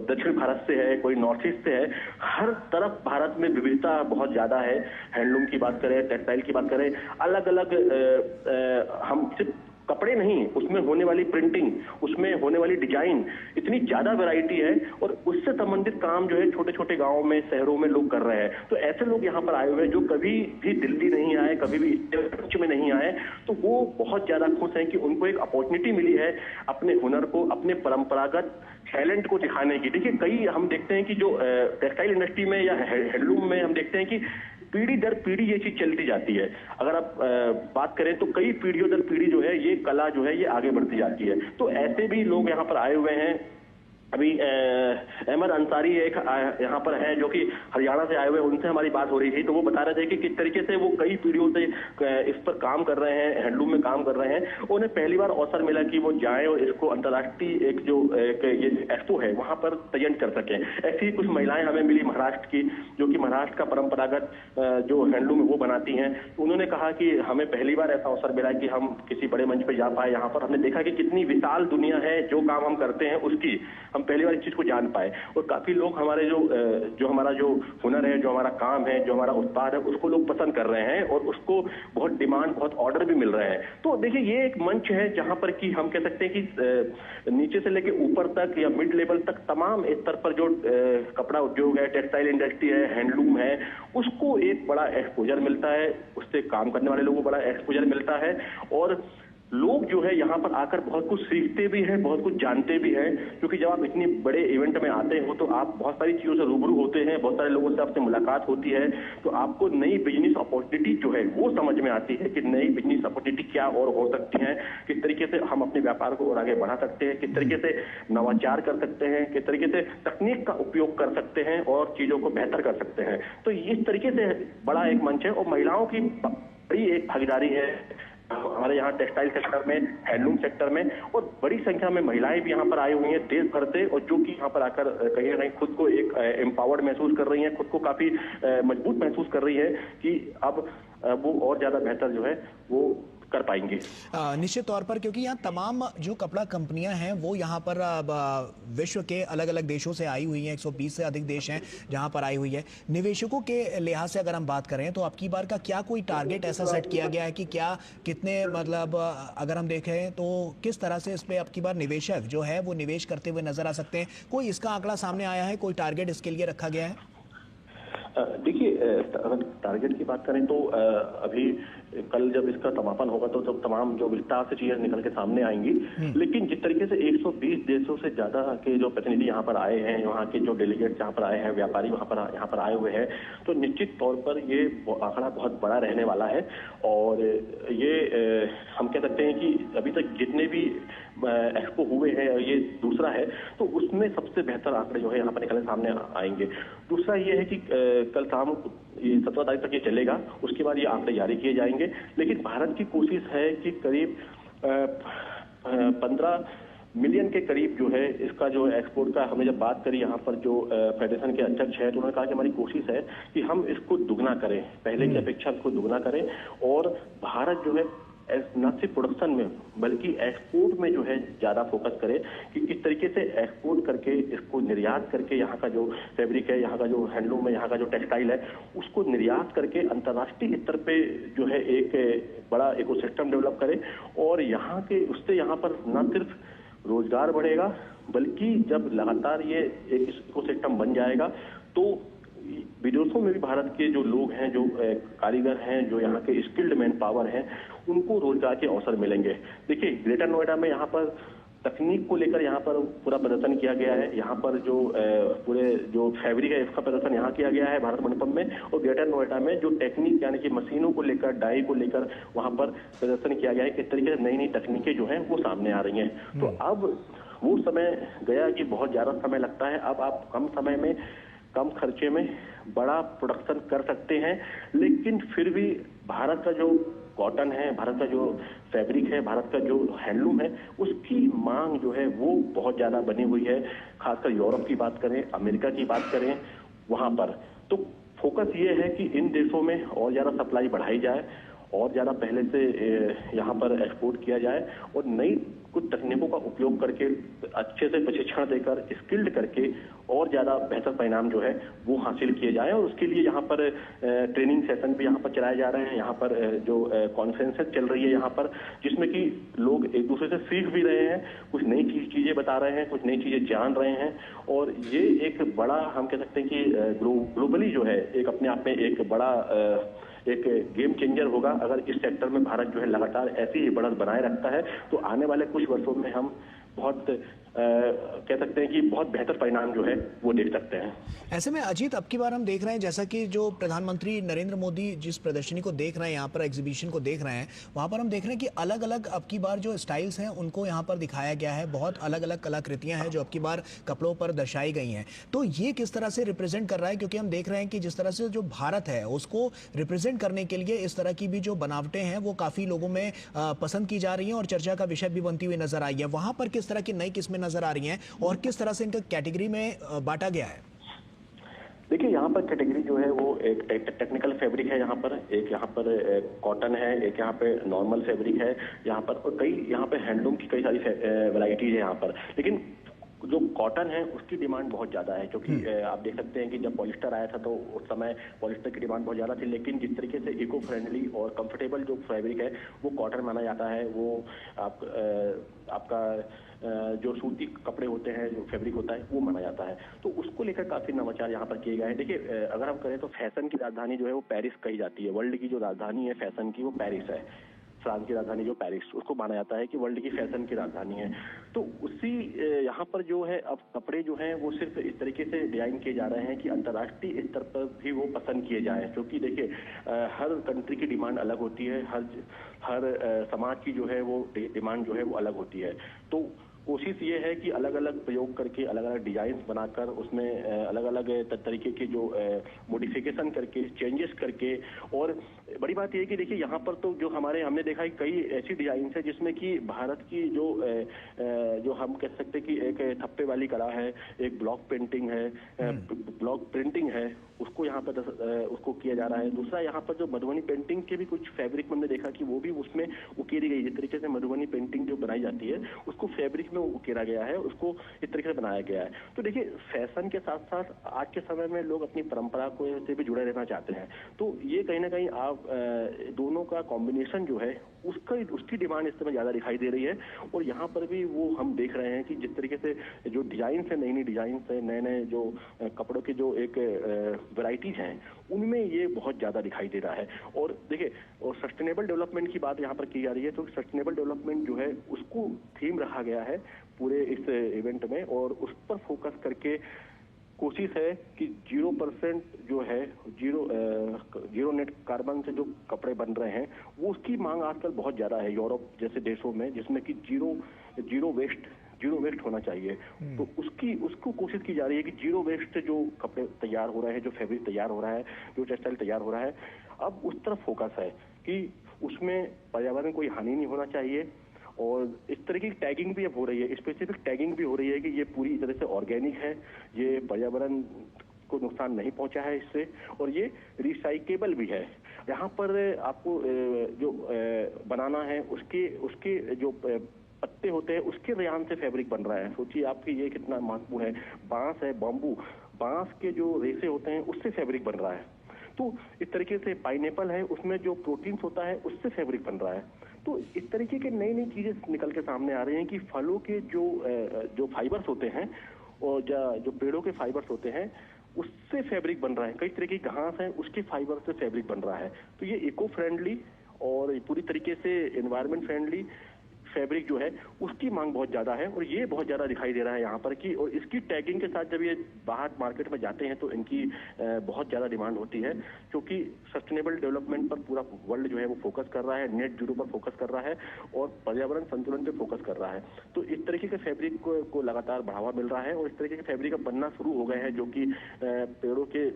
दक्षिण भारत से है, कोई नॉर्थ ईस्ट से है। हर तरफ भारत में विविधता बहुत ज्यादा है। हैंडलूम की बात करें, टेक्सटाइल की बात करें, अलग अलग हम सिर्फ कपड़े नहीं, उसमें होने वाली प्रिंटिंग, उसमें होने वाली डिजाइन, इतनी ज्यादा वैरायटी है और उससे संबंधित काम जो है छोटे छोटे गांवों में, शहरों में लोग कर रहे हैं। तो ऐसे लोग यहाँ पर आए हुए हैं जो कभी भी दिल्ली नहीं आए, कभी भी इस में नहीं आए, तो वो बहुत ज्यादा खुश हैं कि उनको एक अपॉर्चुनिटी मिली है अपने हुनर को, अपने परंपरागत टैलेंट को दिखाने की। देखिए कई हम देखते हैं कि जो टेक्सटाइल इंडस्ट्री में या हैंडलूम में हम देखते हैं कि पीढ़ी दर पीढ़ी ये चीज चलती जाती है। अगर आप बात करें तो कई पीढ़ियों दर पीढ़ी जो है ये कला जो है ये आगे बढ़ती जाती है। तो ऐसे भी लोग यहाँ पर आए हुए हैं। अभी अहमद अंसारी एक यहाँ पर है जो कि हरियाणा से आए हुए, उनसे हमारी बात हो रही थी, तो वो बता रहे थे कि किस तरीके से वो कई पीढ़ियों से इस पर काम कर रहे हैं, हैंडलूम में काम कर रहे हैं। उन्हें पहली बार अवसर मिला कि वो जाएं और इसको अंतर्राष्ट्रीय एक ये एक्सपो है वहां पर प्रेजेंट कर सकें। ऐसी ही कुछ महिलाएं हमें मिली महाराष्ट्र की, जो कि महाराष्ट्र का परंपरागत जो हैंडलूम है वो बनाती हैं। तो उन्होंने कहा कि हमें पहली बार ऐसा अवसर मिला कि हम किसी बड़े मंच पर जा पाए। यहाँ पर हमने देखा कि कितनी विशाल दुनिया है, जो काम हम करते हैं उसकी हम पहली बार इस चीज को जान पाए और काफी लोग हमारे जो हमारा जो हुनर है, जो हमारा काम है, जो हमारा उत्पाद है, उसको लोग पसंद कर रहे हैं और उसको बहुत डिमांड, बहुत ऑर्डर भी मिल रहे हैं। तो देखिए ये एक मंच है जहां पर कि हम कह सकते हैं कि नीचे से लेके ऊपर तक या मिड लेवल तक तमाम स्तर पर जो कपड़ा उद्योग है, टेक्सटाइल इंडस्ट्री है, हैंडलूम है, उसको एक बड़ा एक्सपोजर मिलता है, उससे काम करने वाले लोगों को बड़ा एक्सपोजर मिलता है और लोग जो है यहाँ पर आकर बहुत कुछ सीखते भी हैं, बहुत कुछ जानते भी हैं, क्योंकि जब आप इतनी बड़े इवेंट में आते हो तो आप बहुत सारी चीजों से रूबरू होते हैं, बहुत सारे लोगों से आपसे मुलाकात होती है, तो आपको नई बिजनेस अपॉर्चुनिटी जो है वो समझ में आती है कि नई बिजनेस अपॉर्चुनिटी क्या और हो सकती है, किस तरीके से हम अपने व्यापार को और आगे बढ़ा सकते हैं, किस तरीके से नवाचार कर सकते हैं, किस तरीके से तकनीक का उपयोग कर सकते हैं और चीजों को बेहतर कर सकते हैं। तो इस तरीके से बड़ा एक मंच है और महिलाओं की बड़ी एक भागीदारी है हमारे यहाँ टेक्सटाइल सेक्टर में, हैंडलूम सेक्टर में, और बड़ी संख्या में महिलाएं भी यहाँ पर आई हुई हैं देश भर से, और जो कि यहाँ पर आकर कहीं ना कहीं खुद को एक एम्पावर्ड महसूस कर रही हैं, खुद को काफी मजबूत महसूस कर रही है कि अब वो और ज्यादा बेहतर जो है वो कर पाएंगे। निश्चित तौर पर, क्योंकि यहाँ तमाम जो कपड़ा कंपनियां हैं वो यहाँ पर विश्व के अलग अलग देशों से आई हुई हैं, 120 से अधिक देश हैं जहाँ पर आई हुई है। निवेशकों के लिहाज से अगर हम बात करें तो आपकी बार का क्या कोई टारगेट ऐसा सेट किया गया है कि क्या कितने, मतलब अगर हम देखें तो किस तरह से इस पर आपकी बार निवेशक जो है वो निवेश करते हुए नजर आ सकते हैं? कोई इसका आंकड़ा सामने आया है, कोई टारगेट इसके लिए रखा गया है? देखिए, अगर टारगेट की बात करें तो अभी कल जब इसका समापन होगा तो जब तमाम जो विस्तार से चीजें निकल के सामने आएंगी, लेकिन जिस तरीके से 120 देशों से ज्यादा के जो प्रतिनिधि यहाँ पर आए हैं, वहाँ के जो डेलीगेट्स यहाँ पर आए हैं, व्यापारी यहाँ पर आए हुए हैं, तो निश्चित तौर पर ये आंकड़ा बहुत बड़ा रहने वाला है। और ये हम कह सकते हैं कि अभी तक जितने भी एक्सपो हुए हैं, ये दूसरा है, तो उसमें सबसे बेहतर आंकड़े जो है यहाँ पर निकलने सामने आएंगे। दूसरा ये है कि कल शाम 17 तारीख तक ये चलेगा, उसके बाद ये आंकड़े जारी किए जाएंगे, लेकिन भारत की कोशिश है कि करीब 15 मिलियन के करीब जो है इसका जो एक्सपोर्ट का, हमने जब बात करी यहाँ पर जो फेडरेशन के अध्यक्ष है, तो उन्होंने कहा कि हमारी कोशिश है कि हम इसको दुगना करें, पहले की अपेक्षा इसको दुगना करें, और भारत जो है न सिर्फ प्रोडक्शन में बल्कि एक्सपोर्ट में जो है ज्यादा फोकस करे कि किस तरीके से एक्सपोर्ट करके इसको निर्यात करके यहाँ का जो फैब्रिक है, यहाँ का जो हैंडलूम है, यहाँ का जो टेक्सटाइल है, उसको निर्यात करके अंतर्राष्ट्रीय स्तर पे जो है एक बड़ा इकोसिस्टम डेवलप करे। और यहाँ के उससे यहाँ पर न सिर्फ रोजगार बढ़ेगा, बल्कि जब लगातार ये एक इकोसिस्टम बन जाएगा तो विदेशों में भी भारत के जो लोग हैं, जो कारीगर हैं, जो यहाँ के स्किल्ड मैन पावर हैं, उनको रोजगार के अवसर मिलेंगे। देखिए, ग्रेटर नोएडा में यहाँ पर तकनीक को लेकर यहाँ पर पूरा प्रदर्शन किया गया है, यहाँ पर जो पूरे जो फैब्रिक है इसका प्रदर्शन यहाँ किया गया है भारत मंडपम में, और ग्रेटर नोएडा में जो टेक्निक यानी कि मशीनों को लेकर, डाई को लेकर वहाँ पर प्रदर्शन किया गया है, किस तरीके से नई नई तकनीकें जो हैं वो सामने आ रही हैं। तो अब वो समय गया कि बहुत ज्यादा समय लगता है, अब आप कम समय में, कम खर्चे में बड़ा प्रोडक्शन कर सकते हैं, लेकिन फिर भी भारत का जो कॉटन है, भारत का जो फैब्रिक है, भारत का जो हैंडलूम है, उसकी मांग जो है वो बहुत ज्यादा बनी हुई है। खासकर यूरोप की बात करें, अमेरिका की बात करें, वहां पर तो फोकस ये है कि इन देशों में और ज्यादा सप्लाई बढ़ाई जाए, और ज्यादा पहले से यहाँ पर एक्सपोर्ट किया जाए, और नई कुछ तकनीकों का उपयोग करके अच्छे से प्रशिक्षण देकर, स्किल्ड करके और ज्यादा बेहतर परिणाम जो है वो हासिल किए जाए। और उसके लिए यहाँ पर ट्रेनिंग सेशन भी यहाँ पर चलाए जा रहे हैं, यहाँ पर जो कॉन्फ्रेंसेस चल रही है यहाँ पर, जिसमें कि लोग एक दूसरे से सीख भी रहे हैं, कुछ नई चीजें बता रहे हैं, कुछ नई चीजें जान रहे हैं, और ये एक बड़ा, हम कह सकते हैं कि ग्लोबली जो है एक अपने आप में एक बड़ा एक गेम चेंजर होगा। अगर इस सेक्टर में भारत जो है लगातार ऐसी ही बढ़त बनाए रखता है तो आने वाले कुछ वर्षों में हम बहुत कह सकते हैं कि बहुत बेहतर परिणाम जो है वो देख सकते हैं। ऐसे में अजीत, अब की बार हम देख रहे हैं, जैसा कि जो प्रधानमंत्री नरेंद्र मोदी जिस प्रदर्शनी को देख रहे हैं, यहाँ पर एग्जीबिशन को देख रहे हैं, वहाँ पर हम देख रहे हैं कि अलग अलग अब की बार जो स्टाइल्स हैं उनको यहाँ पर दिखाया गया है, बहुत अलग अलग कलाकृतियाँ हैं जो अब की बार कपड़ों पर दर्शाई गई हैं। तो ये किस तरह से रिप्रेजेंट कर रहा है, क्योंकि हम देख रहे हैं कि जिस तरह से जो भारत है उसको रिप्रेजेंट करने के लिए इस तरह की भी जो बनावटें हैं वो काफ़ी लोगों में पसंद की जा रही हैं और चर्चा का विषय भी बनती हुई नजर आई है। वहाँ पर किस तरह की नई किस्में नजर आ रही हैं और किस तरह से इनका कैटेगरी में बांटा गया है? देखिए, यहाँ पर कैटेगरी जो है वो एक टेक्निकल फैब्रिक है, यहाँ पर कॉटन है, एक यहाँ पे नॉर्मल फैब्रिक है यहाँ पर, और कई यहाँ पे हैंडलूम की कई सारी वैरायटीज है यहाँ पर। लेकिन जो कॉटन है उसकी डिमांड बहुत ज़्यादा है, क्योंकि आप देख सकते हैं कि जब पॉलिस्टर आया था तो उस समय पॉलिस्टर की डिमांड बहुत ज़्यादा थी, लेकिन जिस तरीके से इको फ्रेंडली और कंफर्टेबल जो फैब्रिक है वो कॉटन माना जाता है। वो आपका जो सूती कपड़े होते हैं, जो फैब्रिक होता है वो माना जाता है। तो उसको लेकर काफ़ी नवाचार यहाँ पर किए गए हैं। देखिए, अगर हम करें तो फैशन की राजधानी जो है वो पेरिस कही जाती है। वर्ल्ड की जो राजधानी है फैशन की वो पेरिस है। फ्रांस की राजधानी जो पेरिस, उसको माना जाता है कि वर्ल्ड की फैशन की राजधानी है। तो उसी यहाँ पर जो है अब कपड़े जो हैं वो सिर्फ इस तरीके से डिजाइन किए जा रहे हैं कि अंतर्राष्ट्रीय स्तर पर भी वो पसंद किए जाएं, क्योंकि देखिए हर कंट्री की डिमांड अलग होती है, हर समाज की जो है वो डिमांड जो है वो अलग होती है। तो कोशिश ये है कि अलग अलग प्रयोग करके, अलग अलग डिजाइन बनाकर, उसमें अलग अलग तरीके के जो मॉडिफिकेशन करके, चेंजेस करके। और बड़ी बात यह है कि देखिए यहाँ पर तो जो हमने देखा है कई ऐसी डिजाइन है जिसमें कि भारत की जो हम कह सकते हैं कि एक थप्पे वाली कला है, एक ब्लॉक पेंटिंग है, ब्लॉक प्रिंटिंग है, उसको यहाँ पर उसको किया जा रहा है। दूसरा यहाँ पर जो मधुबनी पेंटिंग के भी कुछ फैब्रिक हमने देखा कि वो भी उसमें उकेरी गई। जिस तरीके से मधुबनी पेंटिंग जो बनाई जाती है उसको फैब्रिक में उकेरा गया है, उसको इस तरीके से बनाया गया है। तो देखिए फैशन के साथ साथ आज के समय में लोग अपनी परंपरा को से भी जुड़े रहना चाहते हैं। तो ये कहीं ना कहीं आप दोनों का कॉम्बिनेशन जो है उसकी डिमांड इस समय ज्यादा दिखाई दे रही है। और यहाँ पर भी वो हम देख रहे हैं कि जिस तरीके से जो डिजाइन है, नई नई डिजाइन है, नए नए जो कपड़ों के जो एक वैरायटीज हैं, उनमें ये बहुत ज्यादा दिखाई दे रहा है। और देखिए, और सस्टेनेबल डेवलपमेंट की बात यहाँ पर की जा रही है, तो सस्टेनेबल डेवलपमेंट जो है उसको थीम रखा गया है पूरे इस इवेंट में, और उस पर फोकस करके कोशिश है कि 0% जो है जीरो नेट कार्बन से जो कपड़े बन रहे हैं वो उसकी मांग आजकल बहुत ज्यादा है यूरोप जैसे देशों में, जिसमें कि जीरो वेस्ट होना चाहिए। तो उसको कोशिश की जा रही है कि जीरो वेस्ट से जो कपड़े तैयार हो रहे हैं, जो फैब्रिक तैयार हो रहा है, जो टेक्सटाइल तैयार हो रहा है, अब उस तरफ फोकस है कि उसमें पर्यावरण कोई हानि नहीं होना चाहिए। और इस तरह की टैगिंग भी अब हो रही है, स्पेसिफिक टैगिंग भी हो रही है कि ये पूरी तरह से ऑर्गेनिक है, ये पर्यावरण को नुकसान नहीं पहुंचा है इससे, और ये रिसाइकेबल भी है। यहाँ पर आपको जो बनाना है उसके जो पत्ते होते हैं उसके रेयान से फैब्रिक बन रहा है। सोचिए आपकी ये कितना महत्वपूर्ण है। बांस है, बम्बू, बांस के जो रेशे होते हैं उससे फैब्रिक बन रहा है। तो इस तरीके से पाइनएप्पल है, उसमें जो प्रोटीन्स होता है उससे फैब्रिक बन रहा है। तो इस तरीके के नई नई चीजें निकल के सामने आ रही हैं कि फलों के जो फाइबर्स होते हैं और जो पेड़ों के फाइबर्स होते हैं उससे फैब्रिक बन रहा है। कई तरह की घास है उसके फाइबर से फैब्रिक बन रहा है। तो ये इको फ्रेंडली और पूरी तरीके से एनवायरमेंट फ्रेंडली फैब्रिक जो है उसकी मांग बहुत ज्यादा है, और ये बहुत ज्यादा दिखाई दे रहा है यहाँ पर कि, और इसकी टैगिंग के साथ जब ये बाहर मार्केट में जाते हैं तो इनकी बहुत ज्यादा डिमांड होती है, क्योंकि सस्टेनेबल डेवलपमेंट पर पूरा वर्ल्ड जो है वो फोकस कर रहा है, नेट जीरो पर फोकस कर रहा है और पर्यावरण संतुलन पे फोकस कर रहा है। तो इस तरीके के फैब्रिक को लगातार बढ़ावा मिल रहा है, और इस तरीके के फैब्रिक अब बनना शुरू हो गए हैं, जो कि पेड़ों के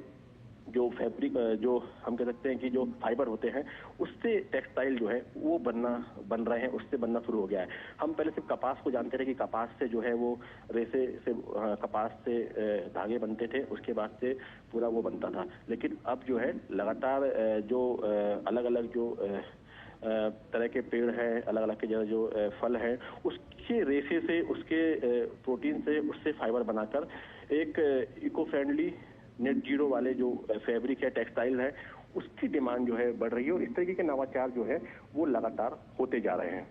जो फैब्रिक, जो हम कह सकते हैं कि जो फाइबर होते हैं उससे टेक्सटाइल जो है वो बन रहे हैं, उससे बनना शुरू हो गया है। हम पहले सिर्फ कपास को जानते थे कि कपास से जो है वो रेसे से कपास से धागे बनते थे, उसके बाद से पूरा वो बनता था। लेकिन अब जो है लगातार जो अलग अलग जो तरह के पेड़ हैं, अलग अलग के जो फल हैं, उसके रेसे से, उसके प्रोटीन से, उससे फाइबर बनाकर एक इको फ्रेंडली नेट जीरो वाले जो फैब्रिक है, टेक्सटाइल है, उसकी डिमांड जो है बढ़ रही है, और इस तरीके के नवाचार जो है वो लगातार होते जा रहे हैं।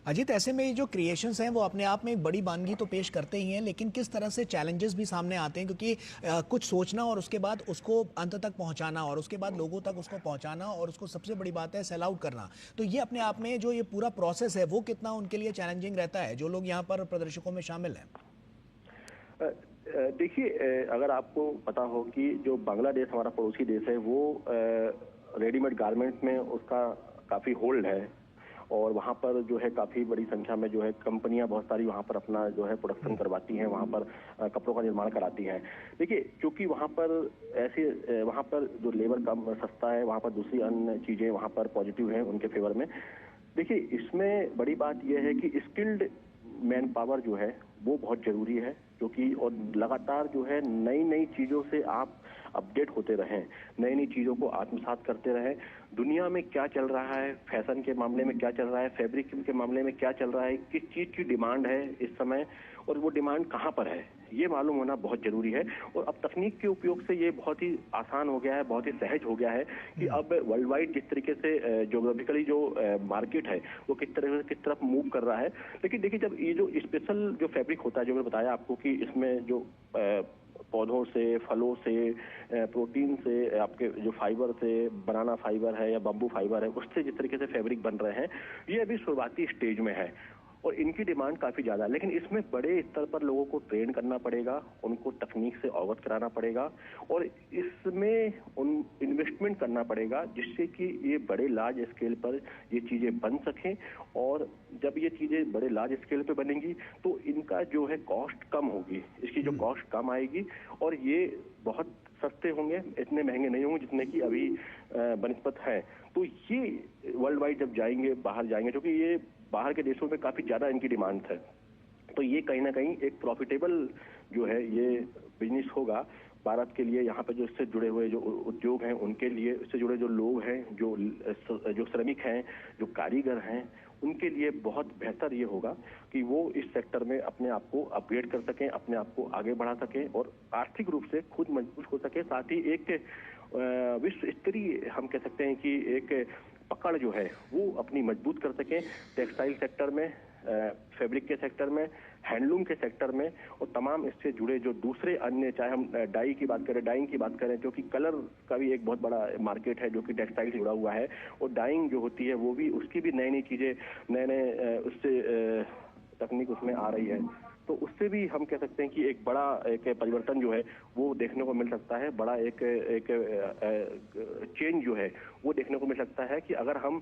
अजीत, ऐसे में जो क्रिएशंस हैं वो अपने आप में एक बड़ी वानगी तो पेश करते ही हैं, लेकिन किस तरह से चैलेंजेस भी सामने आते हैं, क्योंकि कुछ सोचना और उसके बाद उसको अंत तक पहुंचाना और उसके बाद लोगों तक उसको पहुंचाना और उसको सबसे बड़ी बात है सेल आउट करना। तो ये अपने आप में जो ये पूरा प्रोसेस है वो कितना उनके लिए चैलेंजिंग रहता है जो लोग यहाँ पर प्रदर्शकों में शामिल हैं? देखिए, अगर आपको पता हो कि जो बांग्लादेश हमारा पड़ोसी देश है वो रेडीमेड गारमेंट में उसका काफ़ी होल्ड है, और वहाँ पर जो है काफ़ी बड़ी संख्या में जो है कंपनियां बहुत सारी वहाँ पर अपना जो है प्रोडक्शन करवाती हैं, वहाँ पर कपड़ों का निर्माण कराती हैं। देखिए, क्योंकि वहाँ पर जो लेबर कम सस्ता है, वहाँ पर दूसरी अन्य चीज़ें वहाँ पर पॉजिटिव हैं उनके फेवर में। देखिए, इसमें बड़ी बात यह है कि स्किल्ड मैन पावर जो है वो बहुत जरूरी है, क्योंकि और लगातार जो है नई नई चीजों से आप अपडेट होते रहें, नई नई चीजों को आत्मसात करते रहें। दुनिया में क्या चल रहा है, फैशन के मामले में क्या चल रहा है, फैब्रिक के मामले में क्या चल रहा है, किस चीज की डिमांड है इस समय और वो डिमांड कहाँ पर है, ये मालूम होना बहुत जरूरी है। और अब तकनीक के उपयोग से ये बहुत ही आसान हो गया है, बहुत ही सहज हो गया है कि अब वर्ल्ड वाइड जिस तरीके से ज्योग्राफिकली जो मार्केट है वो किस तरफ मूव कर रहा है। लेकिन देखिए, जब ये जो स्पेशल जो फैब्रिक होता है, जो मैंने बताया आपको कि इसमें जो पौधों से, फलों से, प्रोटीन से, आपके जो फाइबर से, बनाना फाइबर है या बम्बू फाइबर है, उससे जिस तरीके से फैब्रिक बन रहे हैं, ये अभी शुरुआती स्टेज में है और इनकी डिमांड काफी ज्यादा है। लेकिन इसमें बड़े स्तर पर लोगों को ट्रेन करना पड़ेगा, उनको तकनीक से अवगत कराना पड़ेगा और इसमें उन इन्वेस्टमेंट करना पड़ेगा जिससे कि ये बड़े लार्ज स्केल पर ये चीजें बन सकें। और जब ये चीजें बड़े लार्ज स्केल पे बनेंगी तो इनका जो है कॉस्ट कम होगी, इसकी जो कॉस्ट कम आएगी और ये बहुत सस्ते होंगे, इतने महंगे नहीं होंगे जितने की अभी बनिस्पत है। तो ये वर्ल्ड वाइड जब जाएंगे, बाहर जाएंगे, क्योंकि ये बाहर के देशों में काफी ज्यादा इनकी डिमांड है, तो ये कहीं ना कहीं एक प्रॉफिटेबल जो है ये बिजनेस होगा भारत के लिए। यहाँ पे जो इससे जुड़े हुए जो उद्योग हैं उनके लिए, इससे जुड़े जो लोग हैं, जो श्रमिक हैं, जो कारीगर हैं, उनके लिए बहुत बेहतर ये होगा कि वो इस सेक्टर में अपने आप को अपग्रेड कर सकें, अपने आप को आगे बढ़ा सकें और आर्थिक रूप से खुद मजबूत हो सके। साथ ही एक विश्व स्तरीय हम कह सकते हैं कि एक पकड़ जो है वो अपनी मजबूत कर सकें टेक्सटाइल सेक्टर में, फैब्रिक के सेक्टर में, हैंडलूम के सेक्टर में और तमाम इससे जुड़े जो दूसरे अन्य, चाहे हम डाई की बात करें, डाइंग की बात करें, जो कि कलर का भी एक बहुत बड़ा मार्केट है जो कि टेक्सटाइल से जुड़ा हुआ है, और डाइंग जो होती है वो भी, उसकी भी नई नई चीजें, नए नए उससे तकनीक उसमें आ रही है। तो उससे भी हम कह सकते हैं कि एक बड़ा एक परिवर्तन जो है वो देखने को मिल सकता है, बड़ा एक चेंज जो है वो देखने को मिल सकता है कि अगर हम,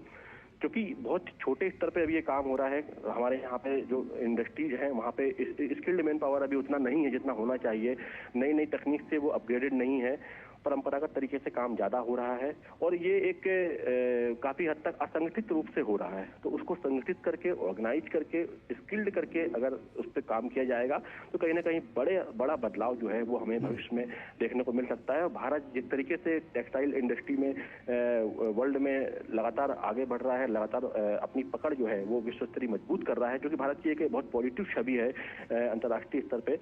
क्योंकि बहुत छोटे स्तर पे अभी ये काम हो रहा है, हमारे यहाँ पे जो इंडस्ट्रीज हैं वहाँ पे स्किल्ड मैन पावर अभी उतना नहीं है जितना होना चाहिए, नई नई तकनीक से वो अपग्रेडेड नहीं है, परंपरागत तरीके से काम ज्यादा हो रहा है और ये एक काफी हद तक असंगठित रूप से हो रहा है। तो उसको संगठित करके, ऑर्गेनाइज करके, स्किल्ड करके अगर उस पर काम किया जाएगा तो कहीं ना कहीं बड़ा बदलाव जो है वो हमें भविष्य में देखने को मिल सकता है। भारत जिस तरीके से टेक्सटाइल इंडस्ट्री में वर्ल्ड में लगातार आगे बढ़ रहा है, लगातार अपनी पकड़ जो है वो विश्व स्तरीय मजबूत कर रहा है, जो कि भारत की एक बहुत पॉजिटिव छवि है अंतर्राष्ट्रीय स्तर पे,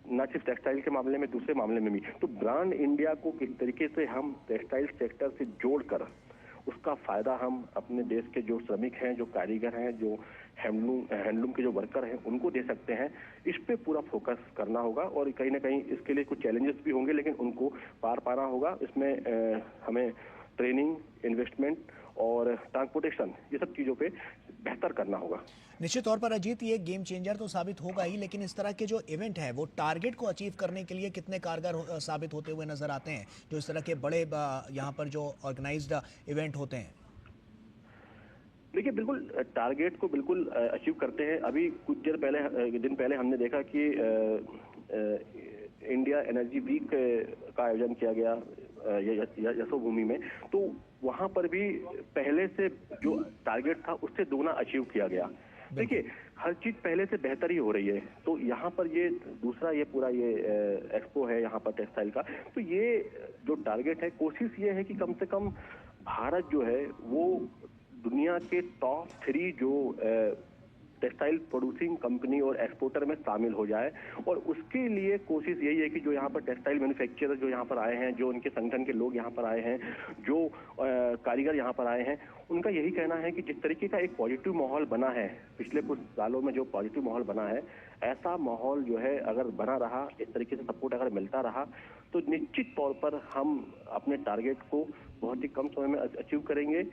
न सिर्फ टेक्सटाइल के मामले में, दूसरे मामले में भी। तो ब्रांड इंडिया को किस तरीके से हम टेक्सटाइल सेक्टर से जोड़कर उसका फायदा हम अपने देश के जो श्रमिक हैं, जो कारीगर हैं, जो हैंडलूम के जो वर्कर हैं, उनको दे सकते हैं, इस पे पूरा फोकस करना होगा। और कहीं ना कहीं इसके लिए कुछ चैलेंजेस भी होंगे, लेकिन उनको पार पाना होगा। इसमें हमें ट्रेनिंग, इन्वेस्टमेंट और ट्रांसपोर्टेशन, ये सब चीजों पे बेहतर करना होगा। निश्चित तौर पर अजीत, ये गेम चेंजर तो साबित होगा ही, लेकिन इस तरह के जो इवेंट है वो टारगेट को अचीव करने के लिए कितने कारगर साबित होते हुए नजर आते हैं, जो इस तरह के बड़े यहाँ पर जो ऑर्गेनाइज्ड इवेंट होते हैं? देखिए, बिल्कुल टारगेट को बिल्कुल अचीव करते हैं। अभी कुछ दिन पहले हमने देखा कि इंडिया एनर्जी वीक का आयोजन किया गया यशोभूमि में, तो वहां पर भी पहले से जो टारगेट था उससे दोगुना अचीव किया गया। देखिए, हर चीज पहले से बेहतर ही हो रही है। तो यहाँ पर ये दूसरा ये पूरा ये एक्सपो है यहाँ पर टेक्सटाइल का, तो ये जो टारगेट है, कोशिश ये है कि कम से कम भारत जो है वो दुनिया के टॉप 3 जो टेक्सटाइल प्रोड्यूसिंग कंपनी और एक्सपोर्टर में शामिल हो जाए। और उसके लिए कोशिश यही है कि जो यहाँ पर टेक्सटाइल मैन्युफैक्चरर जो यहाँ पर आए हैं, जो उनके संगठन के लोग यहाँ पर आए हैं, जो कारीगर यहाँ पर आए हैं, उनका यही कहना है कि जिस तरीके का एक पॉजिटिव माहौल बना है पिछले कुछ सालों में, जो पॉजिटिव माहौल बना है, ऐसा माहौल जो है अगर बना रहा, इस तरीके से सपोर्ट अगर मिलता रहा, तो निश्चित तौर पर हम अपने टारगेट को बहुत ही कम समय में अचीव करेंगे,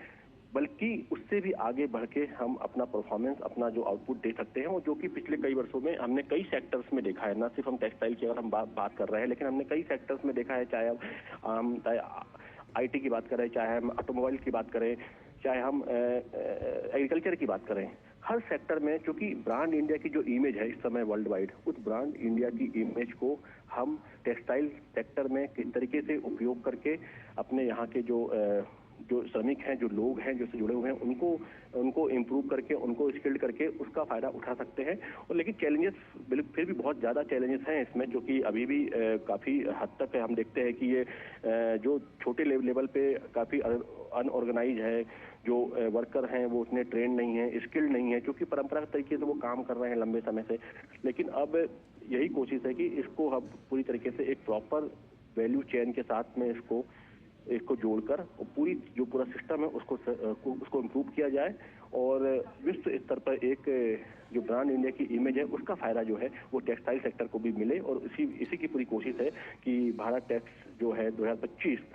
बल्कि उससे भी आगे बढ़ के हम अपना परफॉर्मेंस, अपना जो आउटपुट दे सकते हैं, और जो कि पिछले कई वर्षों में हमने कई सेक्टर्स में देखा है। ना सिर्फ हम टेक्सटाइल की अगर हम बात कर रहे हैं, लेकिन हमने कई सेक्टर्स में देखा है, चाहे हम आईटी की बात करें, चाहे हम ऑटोमोबाइल की बात करें, चाहे हम एग्रीकल्चर की बात करें, हर सेक्टर में, क्योंकि ब्रांड इंडिया की जो इमेज है इस समय वर्ल्ड वाइड, उस ब्रांड इंडिया की इमेज को हम टेक्सटाइल सेक्टर में किस तरीके से उपयोग करके अपने यहाँ के जो जो श्रमिक हैं, जो लोग हैं, जो इससे जुड़े हुए हैं, उनको इम्प्रूव करके, उनको स्किल्ड करके उसका फायदा उठा सकते हैं। और लेकिन चैलेंजेस फिर भी बहुत ज़्यादा चैलेंजेस हैं इसमें, जो कि अभी भी काफ़ी हद तक हम देखते हैं कि ये जो छोटे लेवल पे काफ़ी अनऑर्गेनाइज है, जो वर्कर हैं वो उतने ट्रेन नहीं है, स्किल्ड नहीं है, क्योंकि परंपरागत तरीके से वो काम कर रहे हैं लंबे समय से। लेकिन अब यही कोशिश है कि इसको हम पूरी तरीके से एक प्रॉपर वैल्यू चेन के साथ में इसको जोड़कर पूरा सिस्टम है उसको इम्प्रूव किया जाए, और विश्व स्तर पर एक जो ब्रांड इंडिया की इमेज है उसका फायदा जो है वो टेक्सटाइल सेक्टर को भी मिले। और इसी की पूरी कोशिश है कि भारत टैक्स जो है 2025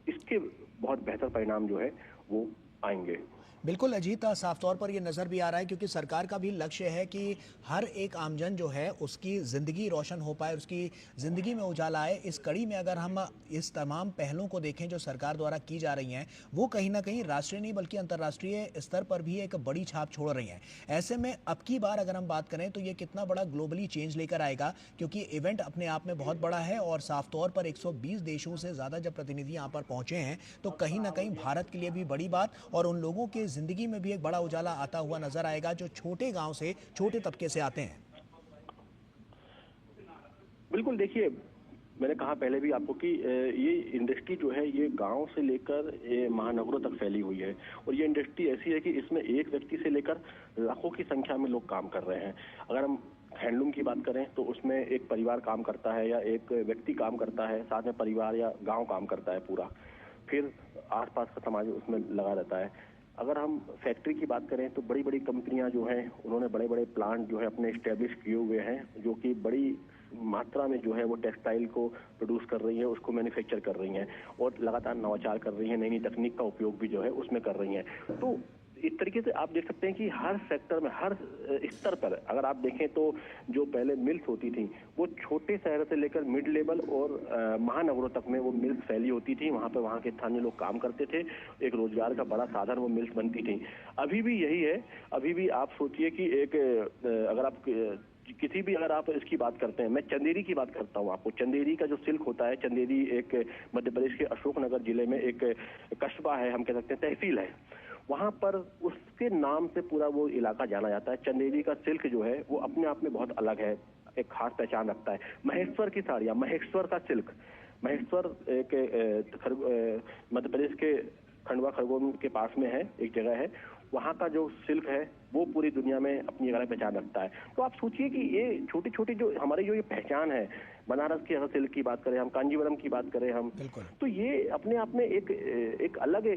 इसके बहुत बेहतर परिणाम जो है वो आएंगे। बिल्कुल अजीत, साफ तौर पर ये नज़र भी आ रहा है क्योंकि सरकार का भी लक्ष्य है कि हर एक आमजन जो है उसकी ज़िंदगी रोशन हो पाए, उसकी ज़िंदगी में उजाला आए। इस कड़ी में अगर हम इस तमाम पहलों को देखें जो सरकार द्वारा की जा रही हैं, वो कहीं ना कहीं राष्ट्रीय नहीं बल्कि अंतर्राष्ट्रीय स्तर पर भी एक बड़ी छाप छोड़ रही हैं। ऐसे में अब की बार अगर हम बात करें तो ये कितना बड़ा ग्लोबली चेंज लेकर आएगा, क्योंकि इवेंट अपने आप में बहुत बड़ा है और साफ तौर पर 120 देशों से ज़्यादा जब प्रतिनिधि यहाँ पर पहुंचे हैं तो कहीं ना कहीं भारत के लिए भी बड़ी बात और उन लोगों के जिंदगी में भी एक बड़ा उजाला आता हुआ नजर आएगा जो छोटे गांव से, छोटे तबके से आते हैं। बिल्कुल, देखिए मैंने कहा पहले भी आपको कि ये इंडस्ट्री जो है ये गांव से लेकर महानगरों तक फैली हुई है, और ये इंडस्ट्री ऐसी है कि इसमें एक व्यक्ति से लेकर लाखों की संख्या में लोग काम कर रहे हैं। अगर हम हैंडलूम की बात करें तो उसमें एक परिवार काम करता है या एक व्यक्ति काम करता है, साथ में परिवार या गांव काम करता है पूरा, फिर आसपास का समाज उसमें लगा रहता है। अगर हम फैक्ट्री की बात करें तो बड़ी बड़ी कंपनियां जो हैं उन्होंने बड़े बड़े प्लांट जो है अपने स्टैब्लिश किए हुए हैं, जो कि बड़ी मात्रा में जो है वो टेक्सटाइल को प्रोड्यूस कर रही है, उसको मैन्युफैक्चर कर रही हैं और लगातार नवाचार कर रही हैं, नई नई तकनीक का उपयोग भी जो है उसमें कर रही हैं। तो इस तरीके से आप देख सकते हैं कि हर सेक्टर में, हर स्तर पर अगर आप देखें तो जो पहले मिल्स होती थी वो छोटे शहर से लेकर मिड लेवल और महानगरों तक में वो मिल्स फैली होती थी। वहां पर वहां के स्थानीय लोग काम करते थे, एक रोजगार का बड़ा साधन वो मिल्स बनती थी। अभी भी यही है। अभी भी आप सोचिए कि एक अगर आप किसी भी, अगर आप इसकी बात करते हैं, मैं चंदेरी की बात करता हूँ आपको। चंदेरी का जो सिल्क होता है, चंदेरी एक मध्य प्रदेश के अशोकनगर जिले में एक कस्बा है, हम कह सकते हैं तहसील है, वहां पर उसके नाम से पूरा वो इलाका जाना जाता है। चंदेरी का सिल्क जो है वो अपने आप में बहुत अलग है, एक खास पहचान रखता है। महेश्वर की साड़ियां, महेश्वर का सिल्क, महेश्वर एक मध्य प्रदेश के खंडवा खरगोन के पास में है, एक जगह है, वहां का जो सिल्क है वो पूरी दुनिया में अपनी अलग पहचान रखता है। तो आप सोचिए कि ये छोटी छोटी जो हमारी जो ये पहचान है, बनारस की अगर सिल्क की बात करें हम, कांजीवरम की बात करें हम, तो ये अपने आप में एक अलग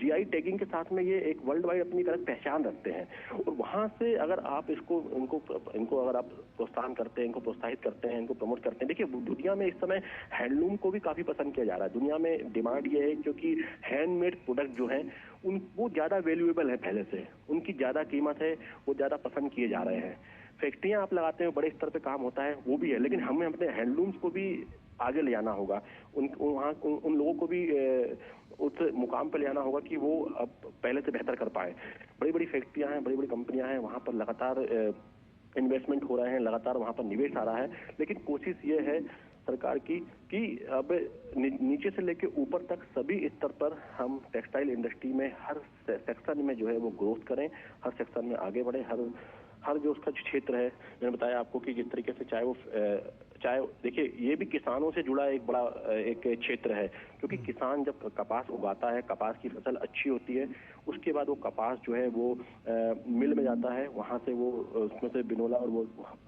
जीआई टैगिंग के साथ में ये एक वर्ल्ड वाइड अपनी अलग पहचान रखते हैं। और वहां से अगर आप इनको अगर आप प्रोत्साहन करते हैं, इनको प्रोत्साहित करते हैं, इनको प्रमोट करते हैं। देखिए दुनिया में इस समय हैंडलूम को भी काफी पसंद किया जा रहा है। दुनिया में डिमांड ये है क्योंकि हैंडमेड प्रोडक्ट जो है वो ज्यादा वैल्यूएबल है, पहले से उनकी ज्यादा कीमत है, वो ज्यादा पसंद किए जा रहे हैं। फैक्ट्रियां आप लगाते हैं, बड़े स्तर पे काम होता है, वो भी है, लेकिन हमें अपने हैंडलूम्स को भी आगे ले जाना होगा। उन लोगों को भी उस मुकाम पर ले जाना होगा कि वो अब पहले से बेहतर कर पाए। बड़ी बड़ी फैक्ट्रियां हैं, बड़ी बड़ी कंपनियां हैं, वहां पर लगातार इन्वेस्टमेंट हो रहे हैं, लगातार वहां पर निवेश आ रहा है। लेकिन कोशिश ये है सरकार की कि अब नीचे से लेकर ऊपर तक सभी स्तर पर हम टेक्सटाइल इंडस्ट्री में हर सेक्शन में जो है वो ग्रोथ करें, हर सेक्शन में आगे बढ़े। हर जो उसका क्षेत्र है, मैंने बताया आपको कि जिस तरीके से चाहे देखिए ये भी किसानों से जुड़ा एक बड़ा एक क्षेत्र है, क्योंकि किसान जब कपास उगाता है, कपास की फसल अच्छी होती है, उसके बाद वो कपास जो है वो मिल में जाता है, वहां से वो उसमें से बिनोला और वो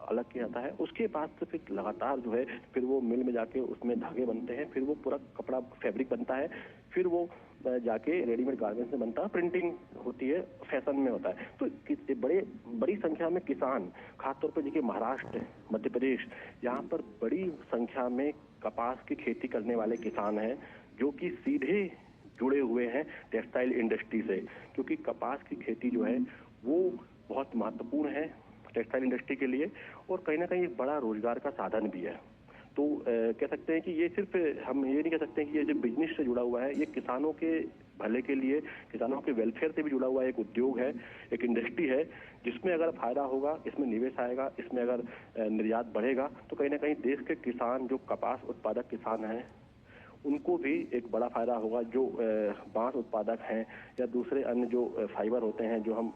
अलग किया जाता है। उसके बाद से फिर लगातार जो है फिर वो मिल में जाके उसमें धागे बनते हैं, फिर वो पूरा कपड़ा फैब्रिक बनता है, फिर वो जाके रेडीमेड गारमेंट्स में बनता है, प्रिंटिंग होती है, फैशन में होता है। तो बड़ी संख्या में किसान, खासतौर पर देखिए महाराष्ट्र, मध्य प्रदेश, यहाँ पर बड़ी संख्या में कपास की खेती करने वाले किसान हैं जो कि सीधे जुड़े हुए हैं टेक्सटाइल इंडस्ट्री से, क्योंकि कपास की खेती जो है वो बहुत महत्वपूर्ण है टेक्सटाइल इंडस्ट्री के लिए, और कहीं ना कहीं एक बड़ा रोजगार का साधन भी है। तो कह सकते हैं कि ये सिर्फ, हम ये नहीं कह सकते हैं कि ये जो बिजनेस से जुड़ा हुआ है, ये किसानों के भले के लिए, किसानों के वेलफेयर से भी जुड़ा हुआ एक उद्योग है, एक इंडस्ट्री है, जिसमें अगर फायदा होगा, इसमें निवेश आएगा, इसमें अगर निर्यात बढ़ेगा, तो कहीं ना कहीं देश के किसान, जो कपास उत्पादक किसान हैं, उनको भी एक बड़ा फायदा होगा। जो बांस उत्पादक हैं या दूसरे अन्य जो फाइबर होते हैं, जो हम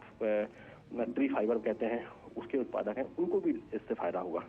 ट्री फाइबर कहते हैं, उसके उत्पादक हैं, उनको भी इससे फायदा होगा।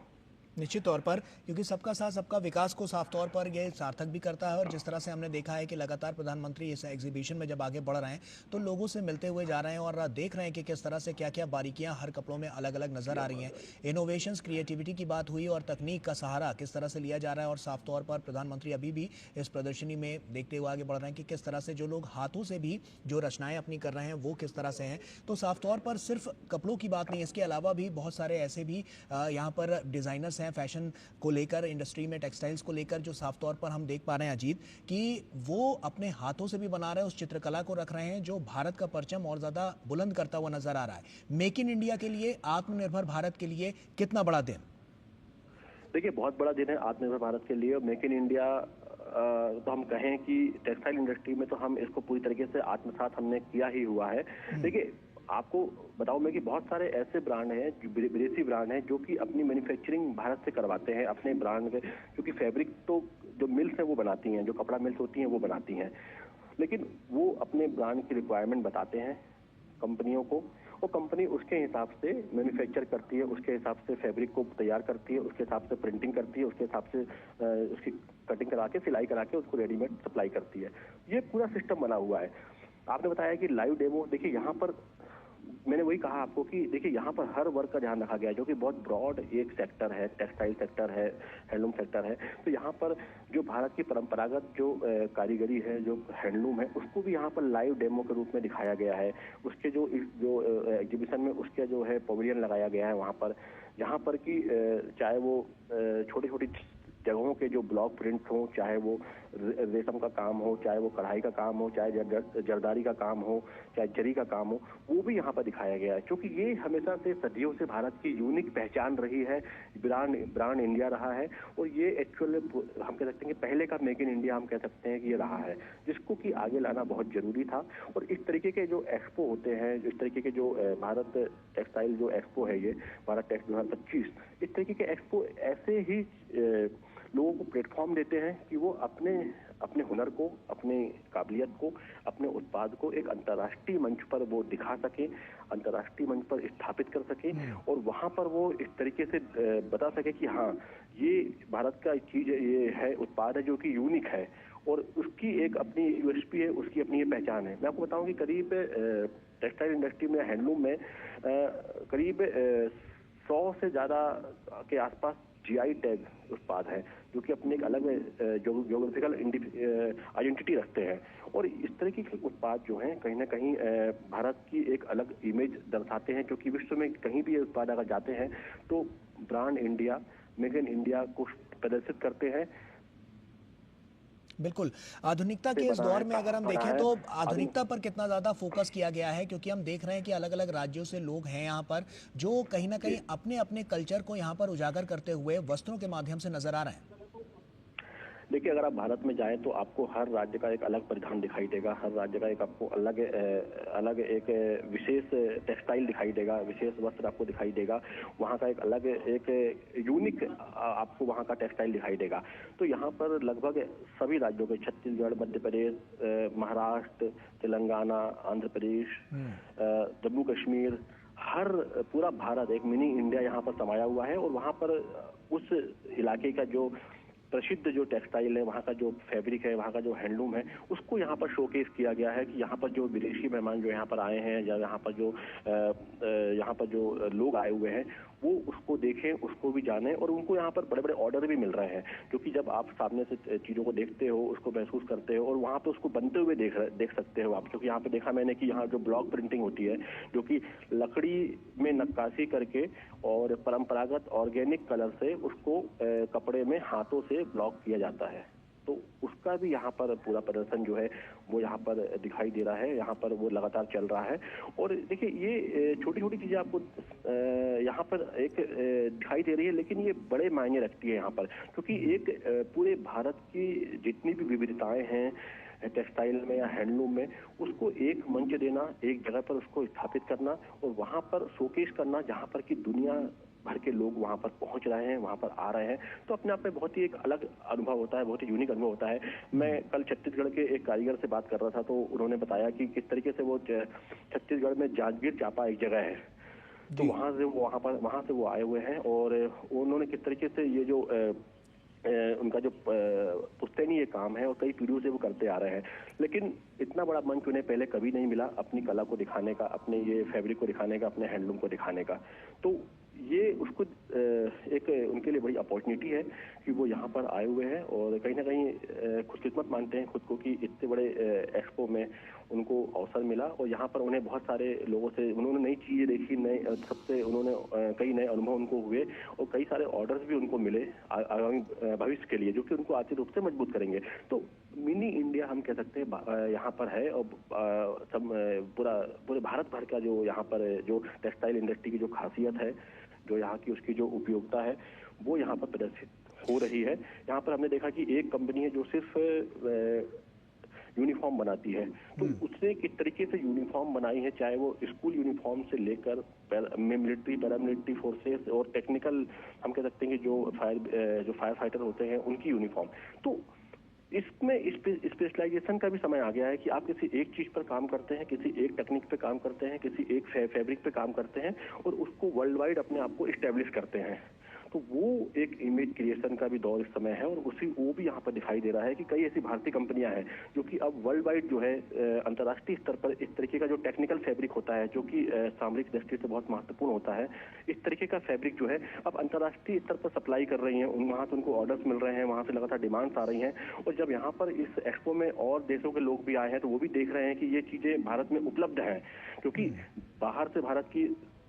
निश्चित तौर पर, क्योंकि सबका साथ सबका विकास को साफ तौर पर ये सार्थक भी करता है। और जिस तरह से हमने देखा है कि लगातार प्रधानमंत्री इस एग्जीबिशन में जब आगे बढ़ रहे हैं तो लोगों से मिलते हुए जा रहे हैं और देख रहे हैं कि किस तरह से क्या क्या बारीकियां हर कपड़ों में अलग अलग नजर आ रही हैं। इनोवेशंस, क्रिएटिविटी की बात हुई और तकनीक का सहारा किस तरह से लिया जा रहा है। और साफ तौर पर प्रधानमंत्री अभी भी इस प्रदर्शनी में देखते हुए आगे बढ़ रहे हैं कि किस तरह से जो लोग हाथों से भी जो रचनाएं अपनी कर रहे हैं वो किस तरह से हैं। तो साफ तौर पर सिर्फ कपड़ों की बात नहीं, इसके अलावा भी बहुत सारे ऐसे भी यहाँ पर डिजाइनर्स हैं फैशन को लेकर, इंडस्ट्री में टेक्सटाइल्स को लेकर, जो साफ तौर पर हम देख पा रहे हैं अजीत कि वो अपने हाथों से भी बना रहे हैं, उस चित्रकला को रख रहे हैं जो भारत का परचम और ज्यादा बुलंद करता हुआ नजर आ रहा है। मेक इन इंडिया के लिए, आत्मनिर्भर भारत के लिए कितना बड़ा दिन? देखिए, बहुत बड़ा दिन है आत्मनिर्भर भारत के लिए। मेक इन इंडिया तो हम कहें कि टेक्सटाइल इंडस्ट्री में तो हम इसको पूरी तरीके से आत्मसात हमने किया ही हुआ है। देखिए, आपको बताऊं मैं कि बहुत सारे ऐसे ब्रांड हैं, विदेशी ब्रांड हैं, जो कि अपनी मैन्युफैक्चरिंग भारत से करवाते हैं अपने ब्रांड के, क्योंकि फैब्रिक तो जो मिल्स हैं वो बनाती हैं, जो कपड़ा मिल्स होती हैं वो बनाती हैं, लेकिन वो अपने ब्रांड की रिक्वायरमेंट बताते हैं कंपनियों को, और कंपनी उसके हिसाब से मैन्युफैक्चर करती है, उसके हिसाब से फैब्रिक को तैयार करती है, उसके हिसाब से प्रिंटिंग करती है, उसके हिसाब से उसकी कटिंग करा के, सिलाई करा के उसको रेडीमेड सप्लाई करती है। ये पूरा सिस्टम बना हुआ है। आपने बताया कि लाइव डेमो, देखिए यहाँ पर मैंने वही कहा आपको कि देखिए यहाँ पर हर वर्ग का ध्यान रखा गया है, जो कि बहुत ब्रॉड एक सेक्टर है, टेक्सटाइल सेक्टर है, हैंडलूम सेक्टर है। तो यहाँ पर जो भारत की परंपरागत जो कारीगरी है, जो हैंडलूम है, उसको भी यहाँ पर लाइव डेमो के रूप में दिखाया गया है। उसके जो एग्जीबिशन में उसके जो है पवेलियन लगाया गया है वहाँ पर, जहाँ पर कि चाहे वो छोटी छोटी जगहों के जो ब्लॉक प्रिंट हो, चाहे वो रेशम का काम हो, चाहे वो कढ़ाई का काम हो, चाहे जरदारी का काम हो, चाहे जरी का काम हो, वो भी यहाँ पर दिखाया गया है। क्योंकि ये हमेशा से सदियों से भारत की यूनिक पहचान रही है, ब्रांड इंडिया रहा है, और ये एक्चुअल हम कह सकते हैं कि पहले का मेक इन इंडिया हम कह सकते हैं कि ये रहा है, जिसको कि आगे लाना बहुत जरूरी था। और इस तरीके के जो एक्सपो होते हैं, इस तरीके के जो भारत टेक्सटाइल जो एक्सपो है, ये भारत टेक्स 2025, इस तरीके के एक्सपो ऐसे ही लोगों को प्लेटफॉर्म देते हैं कि वो अपने हुनर को, अपने काबिलियत को, अपने उत्पाद को एक अंतर्राष्ट्रीय मंच पर वो दिखा सके, अंतर्राष्ट्रीय मंच पर स्थापित कर सके, और वहां पर वो इस तरीके से बता सके कि हाँ, ये भारत का चीज, ये है उत्पाद है जो कि यूनिक है, और उसकी एक अपनी यूएसपी है, उसकी अपनी ये पहचान है। मैं आपको बताऊं कि करीब टेक्सटाइल इंडस्ट्री में, हैंडलूम में करीब 100 से ज्यादा के आसपास जीआई टैग उत्पाद है, जो कि अपने एक अलग ज्योग्राफिकल आइडेंटिटी रखते हैं। और इस तरीके के उत्पाद जो हैं कहीं ना कहीं भारत की एक अलग इमेज दर्शाते हैं, क्योंकि विश्व में कहीं भी ये उत्पाद अगर जाते हैं तो brand India, make in India को प्रदर्शित करते हैं। बिल्कुल। आधुनिकता के इस दौर में अगर हम देखें तो आधुनिकता पर कितना ज़्यादा फोकस किया गया है, क्योंकि हम देख रहे हैं कि अलग अलग राज्यों से लोग हैं यहाँ पर जो कहीं ना कहीं अपने अपने कल्चर को यहाँ पर उजागर करते हुए वस्त्रों के माध्यम से नजर आ रहे हैं। देखिए, अगर आप भारत में जाएं तो आपको हर राज्य का एक अलग परिधान दिखाई देगा, हर राज्य का एक आपको अलग एक विशेष टेक्सटाइल दिखाई देगा, विशेष वस्त्र आपको दिखाई देगा, वहाँ का एक अलग एक यूनिक आपको वहाँ का टेक्सटाइल दिखाई देगा। तो यहाँ पर लगभग सभी राज्यों के, छत्तीसगढ़, मध्य प्रदेश, महाराष्ट्र, तेलंगाना, आंध्र प्रदेश, जम्मू कश्मीर, हर पूरा भारत एक मिनी इंडिया यहाँ पर समाया हुआ है। और वहाँ पर उस इलाके का जो प्रसिद्ध जो टेक्सटाइल है, वहाँ का जो फैब्रिक है, वहाँ का जो हैंडलूम है, उसको यहाँ पर शोकेस किया गया है कि यहाँ पर जो विदेशी मेहमान जो यहाँ पर आए हैं, या यहाँ पर जो लोग आए हुए हैं, वो उसको देखें, उसको भी जानें, और उनको यहाँ पर बड़े बड़े ऑर्डर भी मिल रहे हैं। क्योंकि जब आप सामने से चीज़ों को देखते हो, उसको महसूस करते हो, और वहाँ पर उसको बनते हुए देख सकते हो आप। क्योंकि यहाँ पे देखा मैंने कि यहाँ जो ब्लॉक प्रिंटिंग होती है, जो कि लकड़ी में नक्काशी करके और परंपरागत ऑर्गेनिक कलर से उसको कपड़े में हाथों से ब्लॉक किया जाता है, तो उसका भी यहाँ पर पूरा प्रदर्शन जो है वो यहाँ पर दिखाई दे रहा है, यहाँ पर वो लगातार चल रहा है। और देखिए, ये छोटी छोटी चीजें आपको यहाँ पर एक दिखाई दे रही है, लेकिन ये बड़े मायने रखती है यहाँ पर, क्योंकि एक पूरे भारत की जितनी भी विविधताएं हैं, टेक्सटाइल में या हैंडलूम में, उसको एक मंच देना, एक जगह पर उसको स्थापित करना और वहां पर शोकेस करना, जहां पर कि दुनिया भर के लोग वहां पर पहुंच रहे हैं, वहां पर आ रहे हैं, तो अपने आप में बहुत ही एक अलग अनुभव होता है, बहुत ही यूनिक अनुभव होता है। मैं कल छत्तीसगढ़ के एक कारीगर से बात कर रहा था, तो उन्होंने बताया कि किस तरीके से वो छत्तीसगढ़ में जांजगीर चांपा एक जगह है, तो वहां से वो आए हुए हैं और उन्होंने किस तरीके से ये जो उनका जो पुश्तैनी ये काम है और कई पीढ़ियों से वो करते आ रहे हैं, लेकिन इतना बड़ा मंच उन्हें पहले कभी नहीं मिला अपनी कला को दिखाने का, अपने ये फैब्रिक को दिखाने का, अपने हैंडलूम को दिखाने का। तो ये उसको एक उनके लिए बड़ी अपॉर्चुनिटी है कि वो यहाँ पर आए हुए हैं और कहीं ना कहीं खुशकिस्मत मानते हैं खुद को कि इतने बड़े एक्सपो में उनको अवसर मिला और यहाँ पर उन्हें बहुत सारे लोगों से उन्होंने नई चीजें देखी, नए सबसे उन्होंने कई नए अनुभव उनको हुए और कई सारे ऑर्डर्स भी उनको मिले आगामी भविष्य के लिए, जो कि उनको आर्थिक रूप से मजबूत करेंगे। तो मिनी इंडिया हम कह सकते हैं यहाँ पर है और पूरे भारत भर का जो यहाँ पर जो टेक्सटाइल इंडस्ट्री की जो खासियत है, जो यहाँ की उसकी जो उपयोगिता है, वो यहाँ पर प्रदर्शित हो रही है। यहाँ पर हमने देखा कि एक कंपनी है जो सिर्फ यूनिफॉर्म बनाती है, तो उसने किस तरीके से यूनिफॉर्म बनाई है, चाहे वो स्कूल यूनिफॉर्म से लेकर मिलिट्री, पैरामिलिट्री फोर्सेस और टेक्निकल हम कह सकते हैं कि जो फायर फाइटर होते हैं उनकी यूनिफॉर्म। तो इसमें स्पेशलाइजेशन का भी समय आ गया है कि आप किसी एक चीज पर काम करते हैं, किसी एक टेक्निक पे काम करते हैं, किसी एक फैब्रिक पे काम करते हैं और उसको वर्ल्ड वाइड अपने आप को इस्टेब्लिश करते हैं। तो वो एक इमेज क्रिएशन का भी दौर इस समय है और वो भी यहाँ पर दिखाई दे रहा है कि कई ऐसी भारतीय कंपनियां हैं जो कि अब वर्ल्ड वाइड जो है अंतर्राष्ट्रीय स्तर पर इस तरीके का जो टेक्निकल फैब्रिक होता है, जो कि सामरिक दृष्टि से बहुत महत्वपूर्ण होता है, इस तरीके का फैब्रिक जो है अब अंतर्राष्ट्रीय स्तर पर सप्लाई कर रही है। वहां से उनको ऑर्डर्स मिल रहे हैं, वहां से लगातार डिमांड्स आ रही हैं और जब यहाँ पर इस एक्सपो में और देशों के लोग भी आए हैं तो वो भी देख रहे हैं कि ये चीजें भारत में उपलब्ध हैं, क्योंकि बाहर से भारत की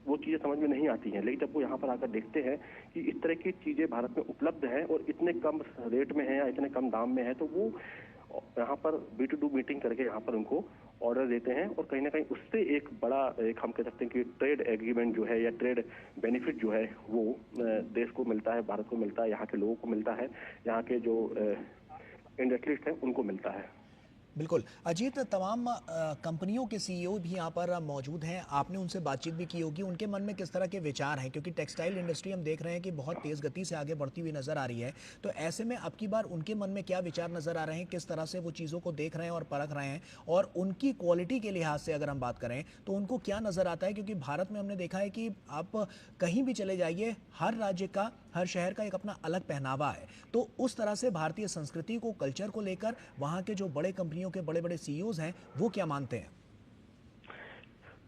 वो चीजें समझ में नहीं आती हैं, लेकिन जब वो यहाँ पर आकर देखते हैं कि इस तरह की चीजें भारत में उपलब्ध हैं और इतने कम रेट में है या इतने कम दाम में है, तो वो यहाँ पर B2B मीटिंग करके यहाँ पर उनको ऑर्डर देते हैं और कहीं ना कहीं उससे एक बड़ा एक हम कह सकते हैं कि ट्रेड एग्रीमेंट जो है या ट्रेड बेनिफिट जो है वो देश को मिलता है, भारत को मिलता है, यहाँ के लोगों को मिलता है, यहाँ के जो इंडस्ट्रिस्ट हैं उनको मिलता है। बिल्कुल अजीत, तमाम कंपनियों के सीईओ भी यहाँ पर मौजूद हैं, आपने उनसे बातचीत भी की होगी, उनके मन में किस तरह के विचार हैं, क्योंकि टेक्सटाइल इंडस्ट्री हम देख रहे हैं कि बहुत तेज़ गति से आगे बढ़ती हुई नज़र आ रही है, तो ऐसे में अब की बार उनके मन में क्या विचार नज़र आ रहे हैं, किस तरह से वो चीज़ों को देख रहे हैं और परख रहे हैं, और उनकी क्वालिटी के लिहाज से अगर हम बात करें तो उनको क्या नज़र आता है, क्योंकि भारत में हमने देखा है कि आप कहीं भी चले जाइए, हर राज्य का, हर शहर का एक अपना अलग पहनावा है, तो उस तरह से भारतीय संस्कृति को, कल्चर को लेकर वहाँ के जो बड़े कंपनियों के बड़े बड़े सीईओज हैं वो क्या मानते हैं?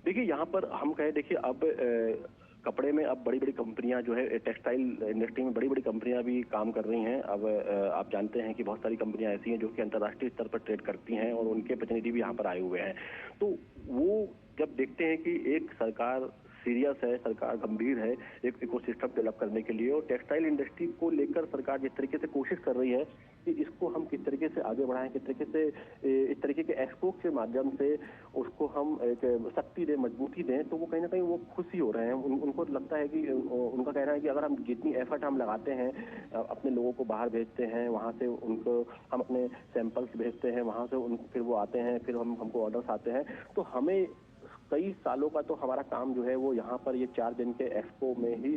देखिए यहाँ पर हम कहें, देखिए अब कपड़े में अब बड़ी बड़ी कंपनियां जो है टेक्सटाइल इंडस्ट्री में बड़ी बड़ी कंपनियां भी काम कर रही हैं। अब आप जानते हैं कि बहुत सारी कंपनियां ऐसी हैं जो कि अंतर्राष्ट्रीय स्तर पर ट्रेड करती हैं और उनके प्रतिनिधि भी यहाँ पर आए हुए हैं। तो वो जब देखते हैं कि एक सरकार सीरियस है, सरकार गंभीर है एक इकोसिस्टम डेवलप करने के लिए, और टेक्सटाइल इंडस्ट्री को लेकर सरकार जिस तरीके से कोशिश कर रही है कि इसको हम किस तरीके से आगे बढ़ाएं, किस तरीके से इस तरीके के एक्सपो के माध्यम से उसको हम एक शक्ति दें, मजबूती दें, तो वो कहीं ना कहीं वो खुशी हो रहे हैं। उनको लगता है कि उनका कहना है कि अगर हम जितनी एफर्ट हम लगाते हैं, अपने लोगों को बाहर भेजते हैं, वहां से उनको हम अपने सैंपल्स भेजते हैं, वहां से उनको फिर वो आते हैं, फिर हमको ऑर्डर्स आते हैं, तो हमें कई सालों का तो हमारा काम जो है वो यहाँ पर ये 4 दिन के एक्सपो में ही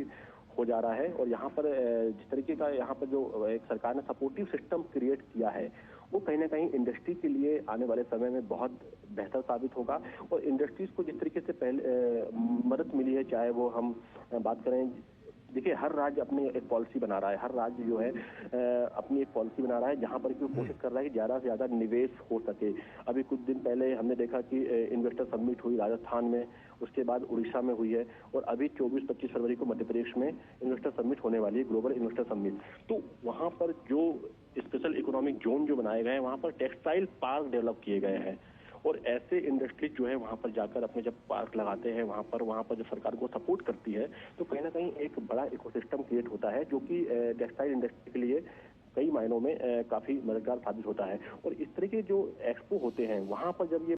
हो जा रहा है। और यहाँ पर जिस तरीके का यहाँ पर जो एक सरकार ने सपोर्टिव सिस्टम क्रिएट किया है, वो कहीं ना कहीं इंडस्ट्री के लिए आने वाले समय में बहुत बेहतर साबित होगा। और इंडस्ट्रीज को जिस तरीके से पहले मदद मिली है, चाहे वो हम बात करें, देखिए हर राज्य अपनी एक पॉलिसी बना रहा है, हर राज्य जो है अपनी एक पॉलिसी बना रहा है जहां पर कि वो कोशिश कर रहा है कि ज्यादा से ज्यादा निवेश हो सके। अभी कुछ दिन पहले हमने देखा कि इन्वेस्टर समिट हुई राजस्थान में, उसके बाद उड़ीसा में हुई है, और अभी 24-25 फरवरी को मध्य प्रदेश में इन्वेस्टर समिट होने वाली है, ग्लोबल इन्वेस्टर समिट। तो वहां पर जो स्पेशल इकोनॉमिक जोन जो बनाए गए हैं, वहां पर टेक्सटाइल पार्क डेवलप किए गए हैं, और ऐसे इंडस्ट्रीज जो है वहां पर जाकर अपने जब पार्क लगाते हैं, वहां पर जब सरकार को सपोर्ट करती है, तो कहीं ना कहीं एक बड़ा इकोसिस्टम क्रिएट होता है जो कि टेक्सटाइल इंडस्ट्री के लिए कई मायनों में काफी मददगार साबित होता है। और इस तरह के जो एक्सपो होते हैं वहां पर जब ये